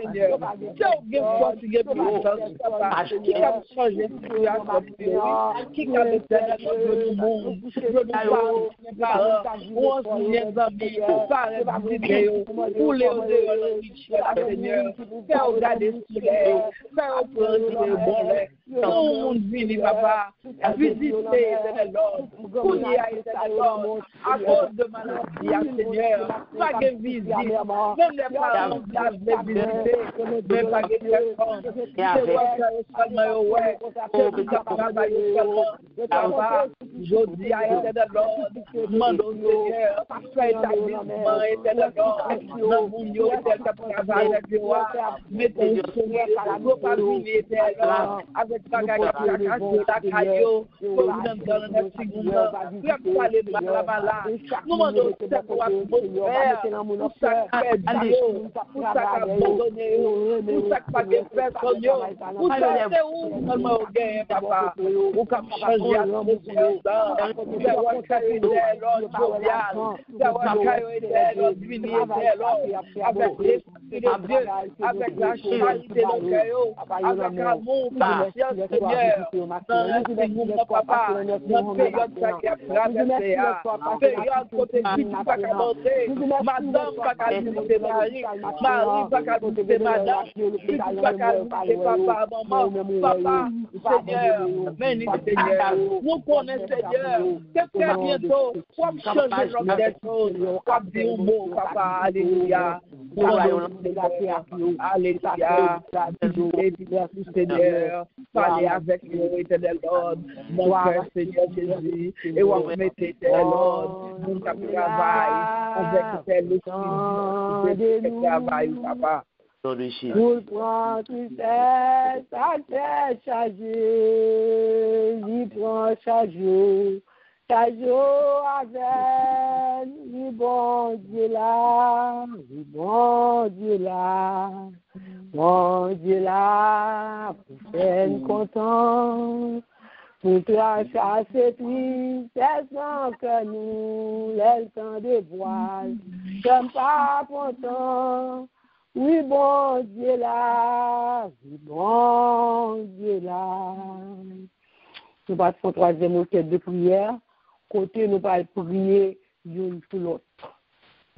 Seigneur, c'est vous qui êtes puissance, papa, qui a changé la situation, qui a le monde, je parents, mes amis, parents, pour les Seigneur, fais regarder le soleil, fais prendre le bon lait, tout le monde vient, papa, visiter, éternel Lord, pour y aller, éternel Lord, à cause de maladie, Seigneur, pas de visite, même les parents doivent visiter, mais pas de personne, c'est seulement, ouais, c'est qui travaille seulement, papa, je dis à éternel Lord, demandons, Seigneur, fais établir mouvement éternel, dans mon Dieu, éternel, travail avec le roi, mettez pas venir éternel, avec bagage la caillou, pour vous donner un petit mouvement, pour aller là, nous demandons cette loi atmosphère, pour ça perdu, pour ça abandonné, pour ça pas de personne, pour ça c'est où seulement au gain, papa, pour qu'on change l'atmosphère, c'est what carry there, Lord jovial, c'est what carry there, Lord divinité, Lord, avec l'esprit de Dieu, avec la charité de cœur, avec l'amour, patience, Seigneur, dans l'enseignement, papa, dans la période qui a traversé, période côté qui ne pas qu'à monter, madame pas qu'à monter mari pas qu'à monter madame, qui pas qu'à monter papa, maman, papa, Seigneur, béni Seigneur, nous connaissons Seigneur, que très bientôt, comme changer l'homme des choses, comme dire un mot, papa, alléluia, alléluia, merci Seigneur, parlez avec nous, éternel Lord, mon cœur Seigneur Jésus, et on met éternel Lord, mon travail, avec tel esprit, travail, papa. Pour prendre tristesse, sa tête chargée, il prend chaque jour avec le bon Dieu là, bon Dieu là, pour faire content, pour toi chasser tristesse sans que nous, le temps de voile, j'aime pas content. Oui, bon Dieu là, Nous allons faire troisième requête de prière. Côté, nous allons prier l'une pour l'autre.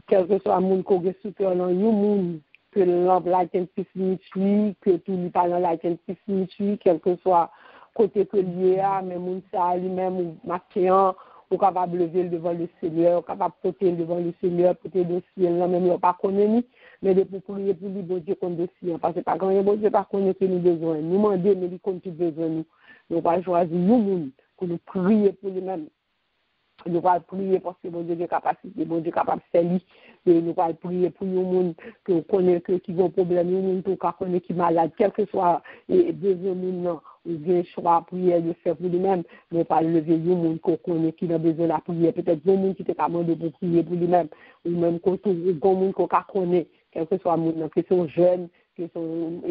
Quel que soit le monde qui est super dans le monde, que l'homme la tienne puisse que tout le parent la tienne puisse quel que soit côté que lié à, mais monde ça lui-même ou matin, ou capable de lever devant le Seigneur, capable de porter devant le Seigneur, porter le ciel, là même pas connaître, mais de prier pour lui, bon Dieu, comme de ciel, parce que pas grand bon Dieu, pas connaître que nous besoin, nous demander, mais lui compte besoin nous. Nous allons choisir nous, pour nous prier pour lui-même. Nous allons prier parce que bon Dieu a capacité, bon Dieu est capable de faire lui. Nous allons prier pour nous, que nous connaissons qui ont un problème, nous connaissons qui sont malades, quel que soit les besoins nous, ou bien choix prière de faire pour lui-même, mais pas lever les gens qui connaissent qui ont besoin de la prière. Peut-être des gens qui te commandent pour prier pour lui-même, ou même quand des gens qui connaissent, quel que soit les gens qui sont jeunes, qui sont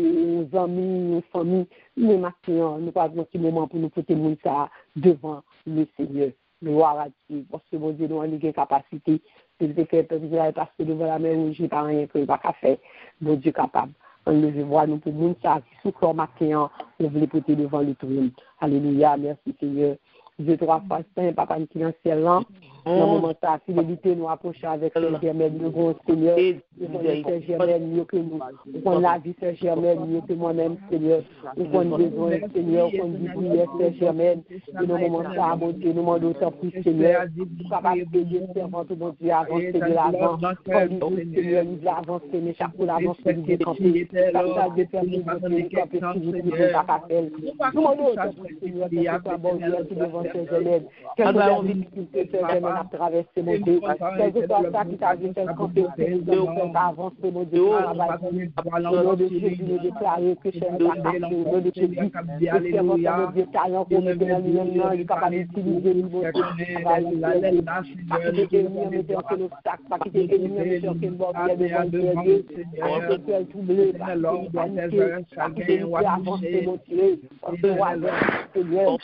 amis, famille, mais maintenant, nous avons un petit moment pour nous porter les gens devant le Seigneur. Gloire à Dieu, parce que mon Dieu nous a une capacité, s'il te fait passer devant la main, je n'ai pas rien que je n'ai pas faire. Mon Dieu capable. Enlevez voir nous pour nous ça qui souffre matin, on veut les porter devant le trône. Alléluia, merci Seigneur. Dieu trois fois saint, papa qui est dans le ciel là. Dans le moment ça, fidélité nous approcher avec le Germaine, le grand Seigneur. Nous connaissons Germaine mieux que nous. Nous connaissons la vie de Germaine mieux que moi-même, Seigneur. Nous connaissons besoin, Seigneur, qu'on dit prière, Germaine. Et dans le moment ça, mon Dieu, nous demandons autant plus, Seigneur. Pour capable de Dieu, servant tout mon Dieu, avancer de l'avant. Quand nous, Seigneur, nous avancer, mais chaque fois l'avance, nous décamper. Ça de faire nous décamper, si vous pouvez pas faire. Nous demandons autant plus, Seigneur, que ce soit bon Dieu qui devant Germaine. Quelle que soit la difficulté, Germaine a traversé, mon Dieu. Quel que soit ça qui t'a dit, quel camper, de faire avancer, mon Dieu, au nom de Jésus, nous déclarons que chez nous, au nom de Jésus, le servant de Dieu, talent qu'on met dans lui-même, il est capable d'utiliser le bon Dieu, pas quitter l'ennemi, mettre aucun obstacle, pas quitter l'ennemi, mettre aucun barrière devant Dieu, que tu es troublé, pas quitter l'ennemi, avancer, mon Dieu, parce que roi, Seigneur,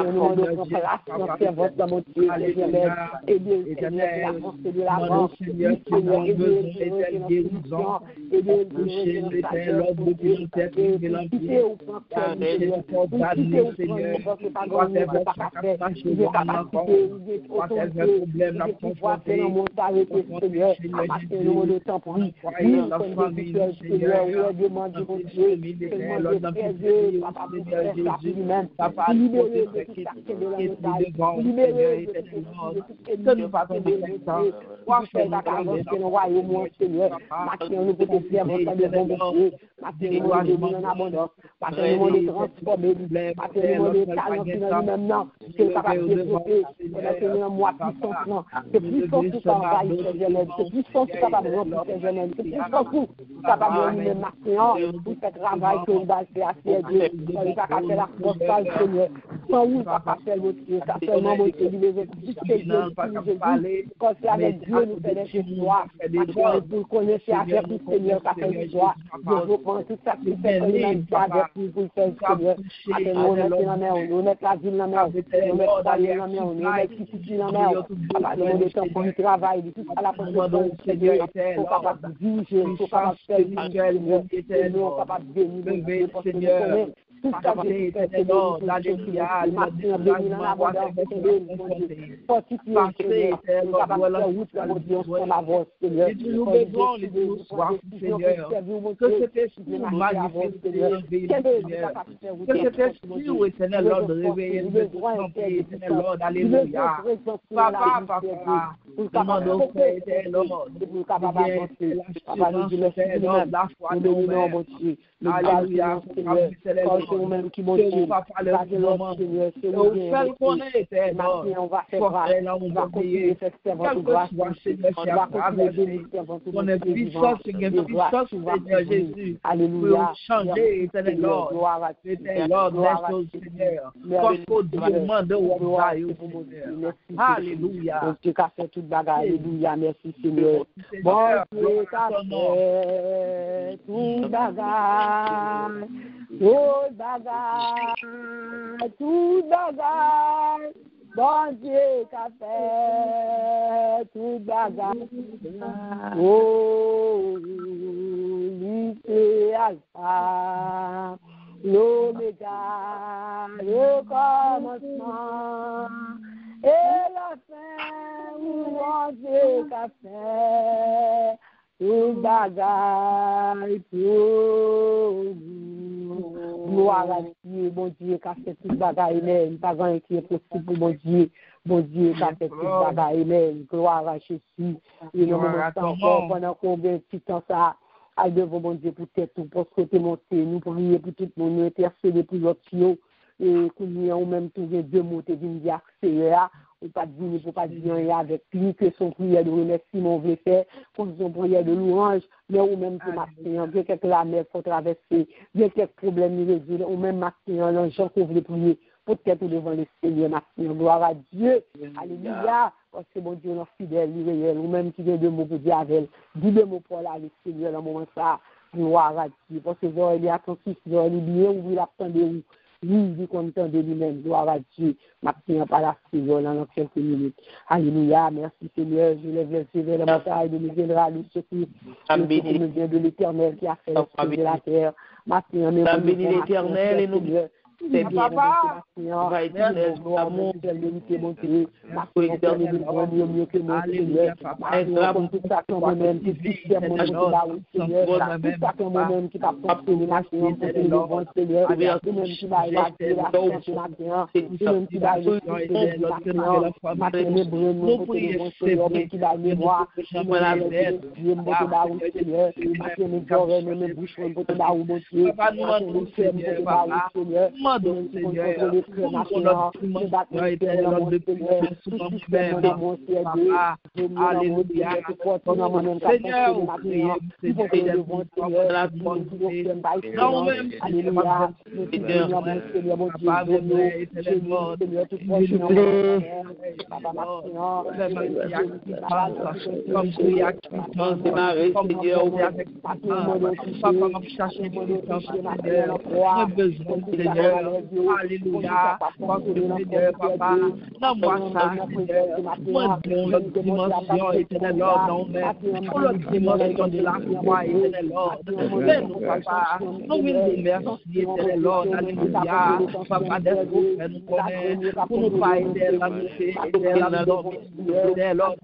nous demandons place, notre servant dans mon Dieu, Seigneur, et bien, Seigneur, avancer de l'avant, Seigneur, que nous partons de ça. Quoi faire la carence que nous voyons, mon Seigneur. Maintenant, nous pouvons faire votre dévouement. Maintenant, nous devons en abondance. Maintenant, nous devons transformer. Maintenant, nous devons talent qui nous maintenant. C'est capable de développer. Maintenant, moi, puissance. C'est puissance qui va envahir ces jeunes. C'est puissance qui est capable de remplir ces jeunes. C'est puissance qui est capable de remplir maintenant. Pour faire travail que nous allons faire à ces dieux. Quand il va faire la force, Seigneur. Sans vous, il va pas faire votre Dieu. Ça seulement votre Dieu. Quand c'est avec Dieu, nous faisons des histoires. Pour connaître avec le Seigneur, ça fait l'histoire. Développement, tout ça qui fait l'humanité avec nous pour faire le Seigneur. On met la main, on met la ville la main, on met la salle la main, on met l'Institut la main. Papa, demande le temps pour le travail, tout ça la position du Seigneur. Pour capable de diriger, pour capable de faire le Seigneur, capable de bénir, Seigneur. Tout ça qui est fait, Seigneur, alléluia, maintenant, béni dans l'abondance, fortifié, Seigneur, capable de faire route, la audience, la voix, Seigneur. Nous besoin de nous soir, Seigneur, que cet esprit manifeste, Seigneur, que cet esprit, oui, Seigneur, Lord, réveille, Seigneur, Lord, alléluia. Papa, demandons, Seigneur, Lord, pour capable d'avancer, papa, nous disons, Seigneur, la foi, nous bénissons, alléluia, Seigneur, c'est nous-mêmes qui montons, c'est l'autre Seigneur, c'est nous qui maintenant on va faire grâce, on va continuer cette servante grâce, on va continuer de servante on est puissant, Seigneur Jésus, alléluia, changer, éternel Lord, éternel Lord, laisse nos Seigneur, parce qu'au demande au royaume, alléluia, Dieu qui a fait toute bagarre, alléluia, merci Seigneur, bon Dieu qui a fait toute bagarre, tout bagarre, bon Dieu qu'a fait, tout bagarre, oh, lycée alpha, l'oméga, le commencement, et la fin, bon Dieu qu'a fait, tout bagarre, pour gloire à Dieu, mon Dieu, qui a fait toute bagaille, amen. Pas grand qui est possible pour mon Dieu qui a fait toute bagaille, amen. Gloire à Jésus. Et nous encore pendant combien de temps ça a devant mon Dieu pour tête tout, pour côté monter, nous prier pour tout le monde, nous intercéder pour l'autre et qu'on y a même trouvé deux mots, tu viens dire accélérer. Ou pas dire, pour pas dire avec lui que son prière de remerciement veut faire, pour son prière de louange, mais ou même pour matin, bien quelques la mer faut traverser, bien quelques problèmes résoudre, ou même matin, l'enjeu qu'on veut prier, peut-être devant le Seigneur, matin, gloire à Dieu, alléluia, parce que mon Dieu, notre fidèle, il est réel, ou même qui vient de mots pour dire avec elle, dis deux mots pour là, le Seigneur, dans le moment ça, gloire à Dieu, parce que il est attentif, il est bien, ou il attend de vous. Oui, il est content de lui-même, gloire à Dieu. Maintenant, par la Seigneur, dans quelques minutes. Alléluia, merci Seigneur. Je lève les yeux vers la montagne de nous viendra le secours. Le secours nous vient de l'Éternel qui a fait l'esprit de la terre. Maintenant, nous bénis l'Éternel et nous c'est bien, papa. Va éternel, amour, vérité, bonté. Ma éternel, mieux, mieux que mon Seigneur. Comme tout ça, comme moi-même, qui système, mon Seigneur. Tout ça, comme moi-même, qui va fonctionner, ma Seigneur, pour que nous devons, Seigneur. Nous-mêmes qui va évacuer la fête, maintenant. Nous-mêmes qui va évacuer ma ténébreux, nous, pour que nous devons, Seigneur, qui va mémoire. Dieu, mon Seigneur. Ma ténébreux, nous boucherons, pour que nous devons, Seigneur. Seigneur. Demandons, Seigneur, alléluia, Seigneur, nous prions, Seigneur, alléluia, parce que Seigneur, papa, dans moi ça, Seigneur, moi, notre dimension, éternel Lord, non, mais pour notre dimension de la foi, éternel Lord, fais-nous, papa, nous voulons nous remercier, éternel Lord, alléluia, papa, d'être nous connaît, pour nous pas aider la nuit, éternel Lord,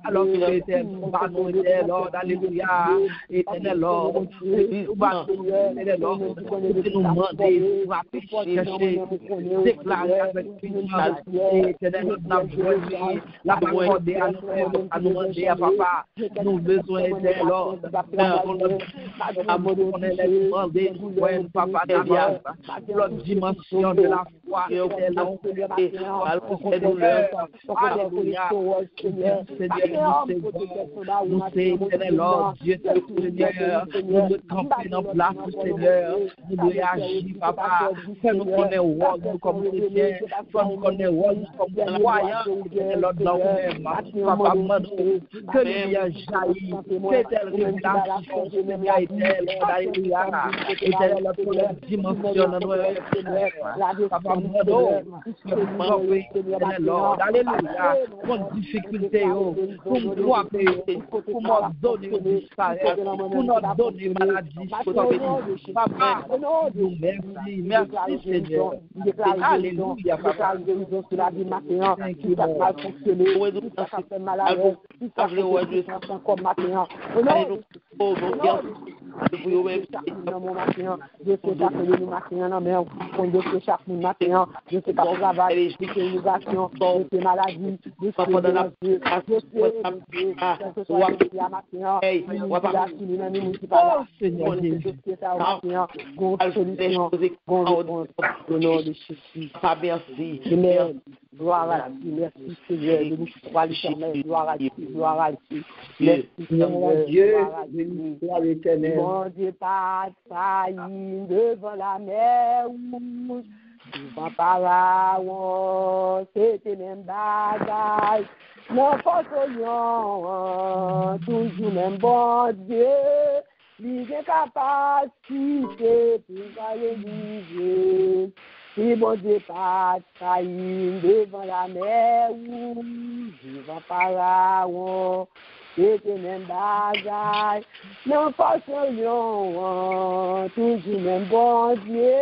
alors que éternel Lord, alléluia, éternel Lord, éternel Lord, nous demander, pour pécher, déclarer avec puissance, éternel, notre besoin, la parole à nous demander à papa, nous besoin éternel, Lord, on est demandé, papa, l'autre dimension de la foi, nous c'est éternel, Lord, Dieu, Seigneur, nous devons camper dans place, Seigneur, nous devons agir, papa, nous connaissons comme chrétiens, nous connaissons comme croyants, l'autre dans papa, que lumière jaillit, que telle révélation, lumière est-elle, alléluia, est-elle notre dimension dans nos papa, Lord, alléluia, pour difficulté, pour nous frapper, pour nous donner disparaître, pour nous donner maladie, papa, nous merci Seigneur, alléluia, papa, Gloire à Dieu, merci Seigneur, de nous croire l'éternel, gloire à Dieu, gloire à Dieu. Merci Dieu, gloire à l'éternel. Mon Dieu, pas de faillite devant la mer rouge, devant Pharaon, c'était même bagaille. Non, pas toujours même bon Dieu, il est capacité pour aller vivre. Si mon Dieu pas failli devant la mer rouge, devant Pharaon, c'était même bagaille. Non, pas lion, toujours même bon Dieu,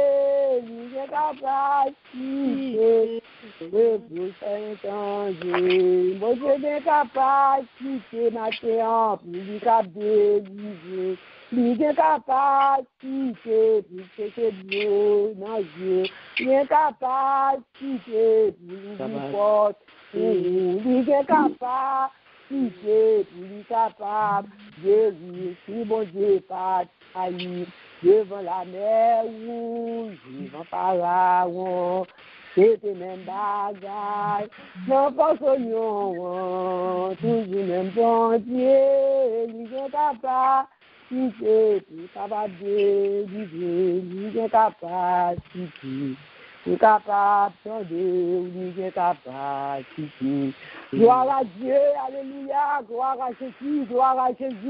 il est capacité de vous faire changer. Mon Dieu est capacité maintenant pour lui délivrer. Il est capacité pour chercher Dieu dans Dieu. Il est capacité pour lui porter. Il est capacité pour lui capable. Jésus, si mon Dieu pas failli devant la mer rouge, devant Pharaon. C'était même bagaille. Non, pas soyons, toujours même bon Dieu. Il est capable. Si c'est capable de vivre, il est capable, il est capable il est capable. Gloire à Dieu, alléluia, gloire à Jésus,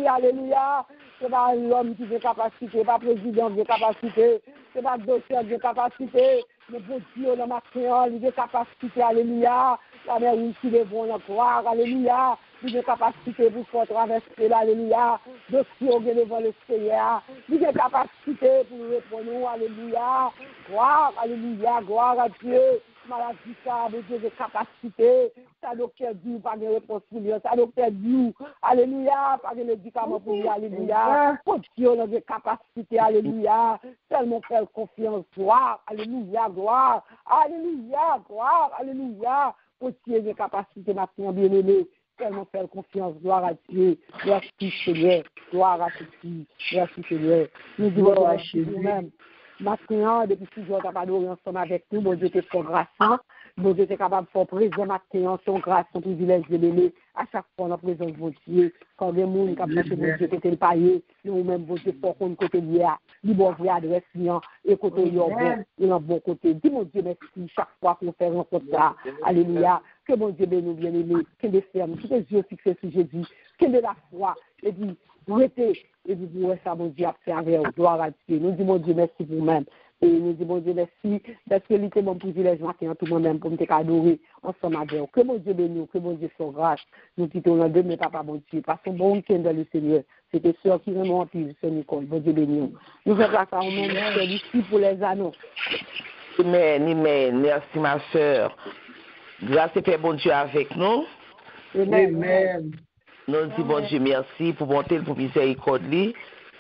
alléluia. C'est pas l'homme qui a capacité, pas le président qui a capacité, c'est pas le docteur qui a capacité, le bon Dieu, le matin, il a capacité, alléluia. La mère qui est bon, gloire, alléluia. Il a capacité pour faire traverser, alléluia. De sauver devant le Seigneur. Il a capacité pour nous répondre, alléluia. Gloire, alléluia, gloire à Dieu. Maladie, ça, Dieu de capacité. Ça, docteur dit, pas de réponse pour lui. Ça, docteur dit, alléluia, pas de médicament pour lui, alléluia. Pour Dieu, on a des capacités, alléluia. Tellement faire confiance, gloire, alléluia, gloire, alléluia, gloire, alléluia. Pour Dieu, des capacités, ma fille bien-aimée. Tellement faire confiance, gloire à Dieu. Merci Seigneur, gloire à Jésus. Merci Seigneur. Nous disons à Jésus-même. Maintenant, depuis 6 jours, tu n'as pas adoré ensemble avec nous. Mon Dieu, tu es son grâce. Mon Dieu, tu es capable de faire présent maintenant, son grâce, son privilège de l'aimer. À chaque fois, dans la présence de mon Dieu. Quand les gens qui ont fait mon Dieu, qui le paillé, nous-mêmes, mon Dieu, pour qu'on côté de là, nous bon vrai adresse, et côté de bon, et en bon côté. Dis mon Dieu, merci, chaque fois qu'on fait rencontre ça. Alléluia. Que mon Dieu bénisse, bien-aimé, que des fermes, que des yeux fixés sur Jésus, que de la foi, et puis, arrêtez, et puis, vous ça, mon Dieu, observer, gloire à Dieu. Nous disons, mon Dieu, merci pour vous-même. Et nous disons, mon Dieu, merci, parce que c'était mon privilège, maintenant, tout moi-même, pour me adorer ensemble avec vous. Que mon Dieu bénisse, que mon Dieu soit grâce. Nous quittons le deux, mais papa, mon Dieu, passons bon week-end dans le Seigneur. C'était sûr qui vraiment empile, Seigneur Nicole, mon Dieu bénisse. Nous faisons grâce à vous-même, c'est ici pour les annonces. Amen, amen. Merci, ma soeur. Grâce et paix, bon Dieu, avec nous. Amen. Nous disons, bon Dieu, merci pour bonté, pour miséricorde. Nous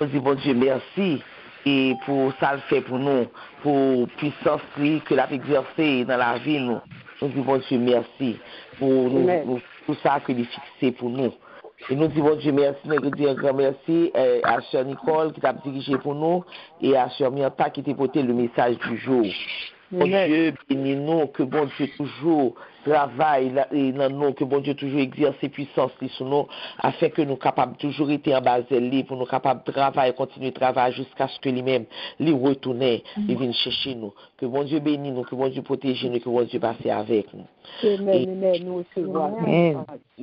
disons, bon Dieu, merci. et pour ça le fait pour nous, pour puissance que l'a exercé dans la vie nous. Nous disons bon Dieu merci pour ça que il fixé pour nous. Et nous disons bon Dieu merci, nous disons un grand merci à Sœur Nicole qui t'a dirigé pour nous et à Sœur Mianta qui t'a porté le message du jour. Bon Dieu, bénis-nous, que bon Dieu toujours travaille dans nous, que bon Dieu toujours exerce ses puissances sur nous, afin que nous capables toujours être en base de lui, pour nous capables de travailler, continuer de travailler jusqu'à ce que lui-même, lui retourne, il vienne chercher nous. Que bon Dieu bénisse nous, que bon Dieu protège nous, que bon Dieu passe avec nous.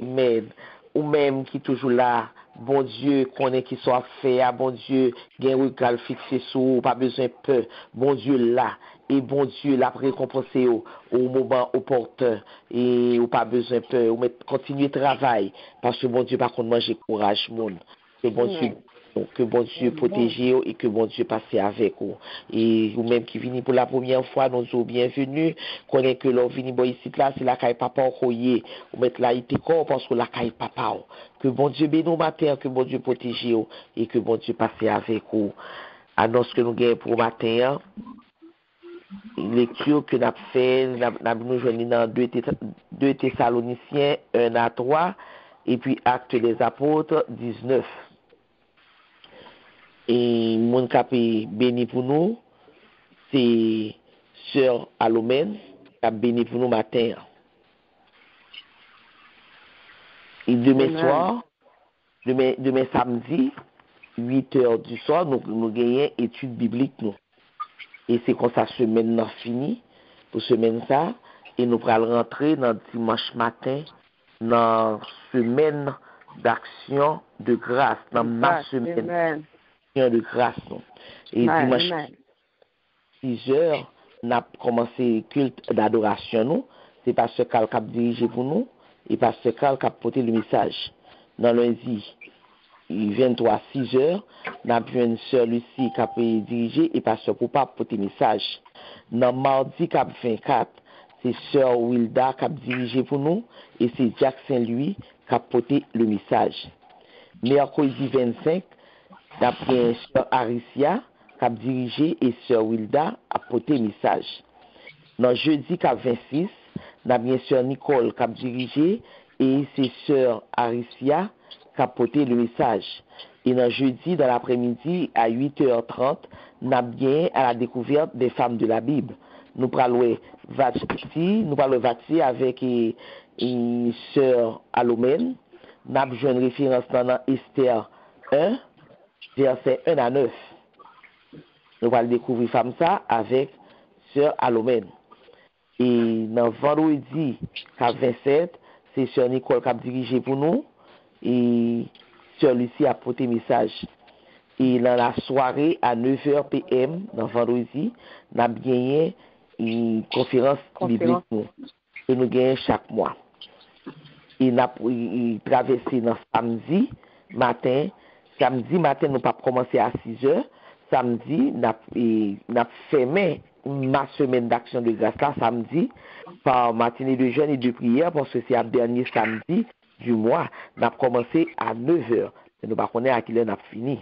Amen. Ou même qui toujours là, bon Dieu, connaît qui soit fait, bon Dieu, gain regard fixé sur, pas besoin de peur, bon Dieu là. Et bon Dieu l'a récompensé au moment opportun. Et ou pas besoin de peur. Ou continuer de travail. Parce que bon Dieu, par contre, manger courage, monde. Que bon Dieu protège et que bon Dieu passe avec vous. Et vous même qui venez pour la première fois, nous sommes bienvenus. Connaît que l'on vient ici là, c'est la caille papa au courrier. Vous mettez là, il corps parce que la caille papa. Que bon Dieu bénisse matin, que bon Dieu protège et que bon Dieu passe avec vous. Annonce que nous gagnons pour matin. Lecture que nous avons fait, nous joignons dans 2 Thessaloniciens 1-3 et puis Actes des Apôtres 19. Et mon cap est béni pour nous, c'est Sœur Alomène qui a béni pour nous matin. Et demain samedi, 8h du soir, nous gagnons études bibliques nous. Et c'est comme ça, semaine n'a fini, pour semaine ça, et nous allons rentrer dans dimanche matin, dans semaine d'action de grâce, dans ma semaine de grâce. Non. Et dimanche, 6h, nous avons commencé le culte d'adoration, nous. C'est Pasteur Carl qui a dirigé pour nous, et Pasteur Carl qui a porté le message. Dans lundi, 23 6h, nous avons une sœur Lucie qui a dirigé et pasteur Poupa pour porter message. Dans mardi 24, c'est sœur Wilda qui a dirigé pour nous et c'est Jack Saint-Louis qui a porté le message. Mercredi 25, nous avons sœur Aricia qui a dirigé et sœur Wilda a porté message. Dans jeudi 26, nous avons sœur Nicole qui a dirigé et c'est sœur Aricia qui a porté le message. Et dans jeudi, dans l'après-midi, à 8h30, nous avons bien à la découverte des femmes de la Bible. Nous parlons Vati avec une sœur Alomène. Nous avons une référence dans Esther 1, verset 1-9. Nous allons découvrir femme ça avec sœur Alomène. Et dans vendredi 27, c'est sœur Nicole qui a dirigé pour nous. Et sœur Lucie a porté message. Et dans la soirée à 9h PM, dans vendredi, nous avons gagné une conférence biblique que nous gagnons chaque mois. Et nous avons traversé dans samedi matin. Samedi matin, nous n'avons pas commencé à 6h. Samedi, nous avons fermé ma semaine d'action de grâce là, samedi, par matinée de jeûne et de prière, parce que c'est le dernier samedi du mois. Nous avons commencé à 9h. Nous ne savons pas à qui l'heure nous avons fini.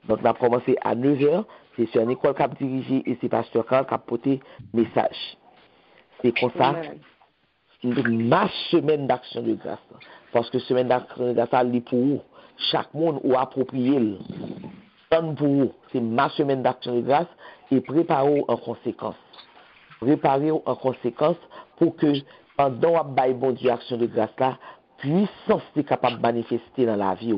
Donc, nous avons commencé à 9h. C'est Sœur Nicole qui a dirigé et c'est Pasteur Carl qui a porté message. C'est comme ça, ma semaine d'action de grâce. Parce que semaine d'action de grâce, c'est pour vous. Chaque monde ou approprié. Donne pour vous. C'est ma semaine d'action de grâce et préparez-vous en conséquence. Préparez-vous en conséquence pour que pendant que bon Dieu action de grâce là, puissance est capable de manifester dans la vie.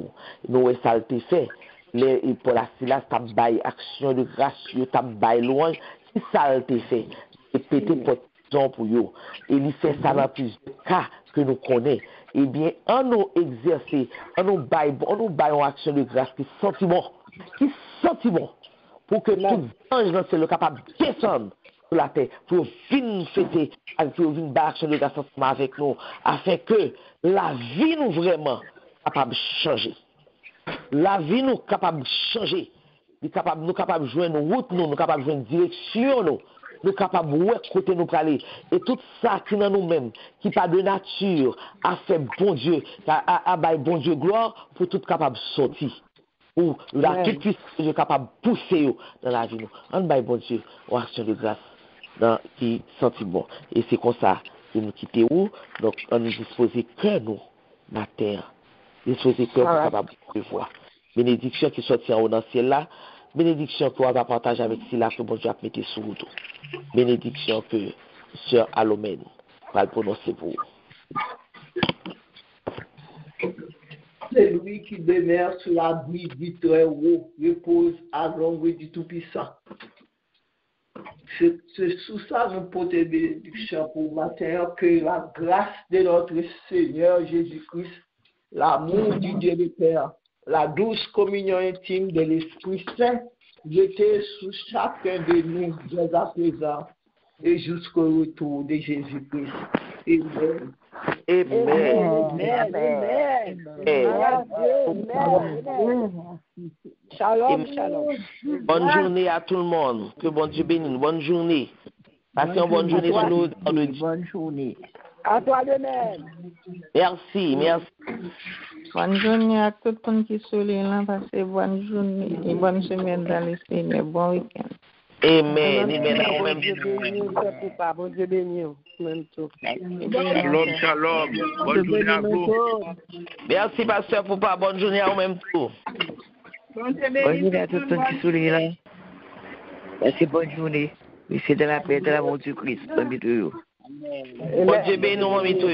Nous, ça a été fait. Les pour la Silas, tu as action de grâce, tu as louange. Si ça a été fait, c'est pété pour eux. Et il fait ça dans plusieurs cas que nous connaissons. Eh bien, on nous exercer, on nous baille une action de grâce qui sentiment, pour que tout ange dans le capable de descendre sur la terre, pour venir fêter, pour venir bailler action de grâce avec nous, afin que la vie nous vraiment capable de changer. La vie nous capable de changer. Nous capable de jouer une route, nous capable de jouer une direction, nous capables de voir côté nous aller. Et tout ça qui dans nous-mêmes, qui pas de nature, a fait bon Dieu, a bon Dieu gloire, pour tout capable de sortir. Ou la toute puissance est capable de pousser dans la vie. On va bon Dieu, en action de grâce dans qui sentit bon. Et c'est comme ça que nous quittons. Donc, on nous dispose que nous, la terre. Disposer que nous sommes capables de voir. Bénédiction qui sortit en haut dans le ciel là. Bénédiction que on va partager avec cela que bon Dieu a mis sur vous. Bénédiction que Sœur Alomène va le prononcer pour vous. C'est lui qui demeure sur l'abri du très haut, repose à l'ombre du Tout-Puissant. C'est sous ça nous portons bénédiction pour matin, que la grâce de notre Seigneur Jésus-Christ, l'amour du Dieu le Père, la douce communion intime de l'Esprit Saint, jeter sur chacun de nous dès à présent et jusqu'au retour de Jésus-Christ. Amen. Shalom, shalom. Bonne journée à tout le monde. Que bon Dieu bénisse. Bonne journée. Passez une bonne journée sur nous. Bonne journée. À toi de même. Merci. Bonne journée à tout le monde qui est là. Passez bonne journée et bonne semaine dans le Seigneur. Bon week-end. Amen. Bon Dieu béni. Shalom. Bonne journée à vous. Merci, pasteur Poupa. Bonne journée à vous même tout. Bonne journée à tout le monde qui sourit là. Passez bonne journée. Et c'est de la paix, de l'amour du Christ. Bon Dieu béni, mon ami, tout.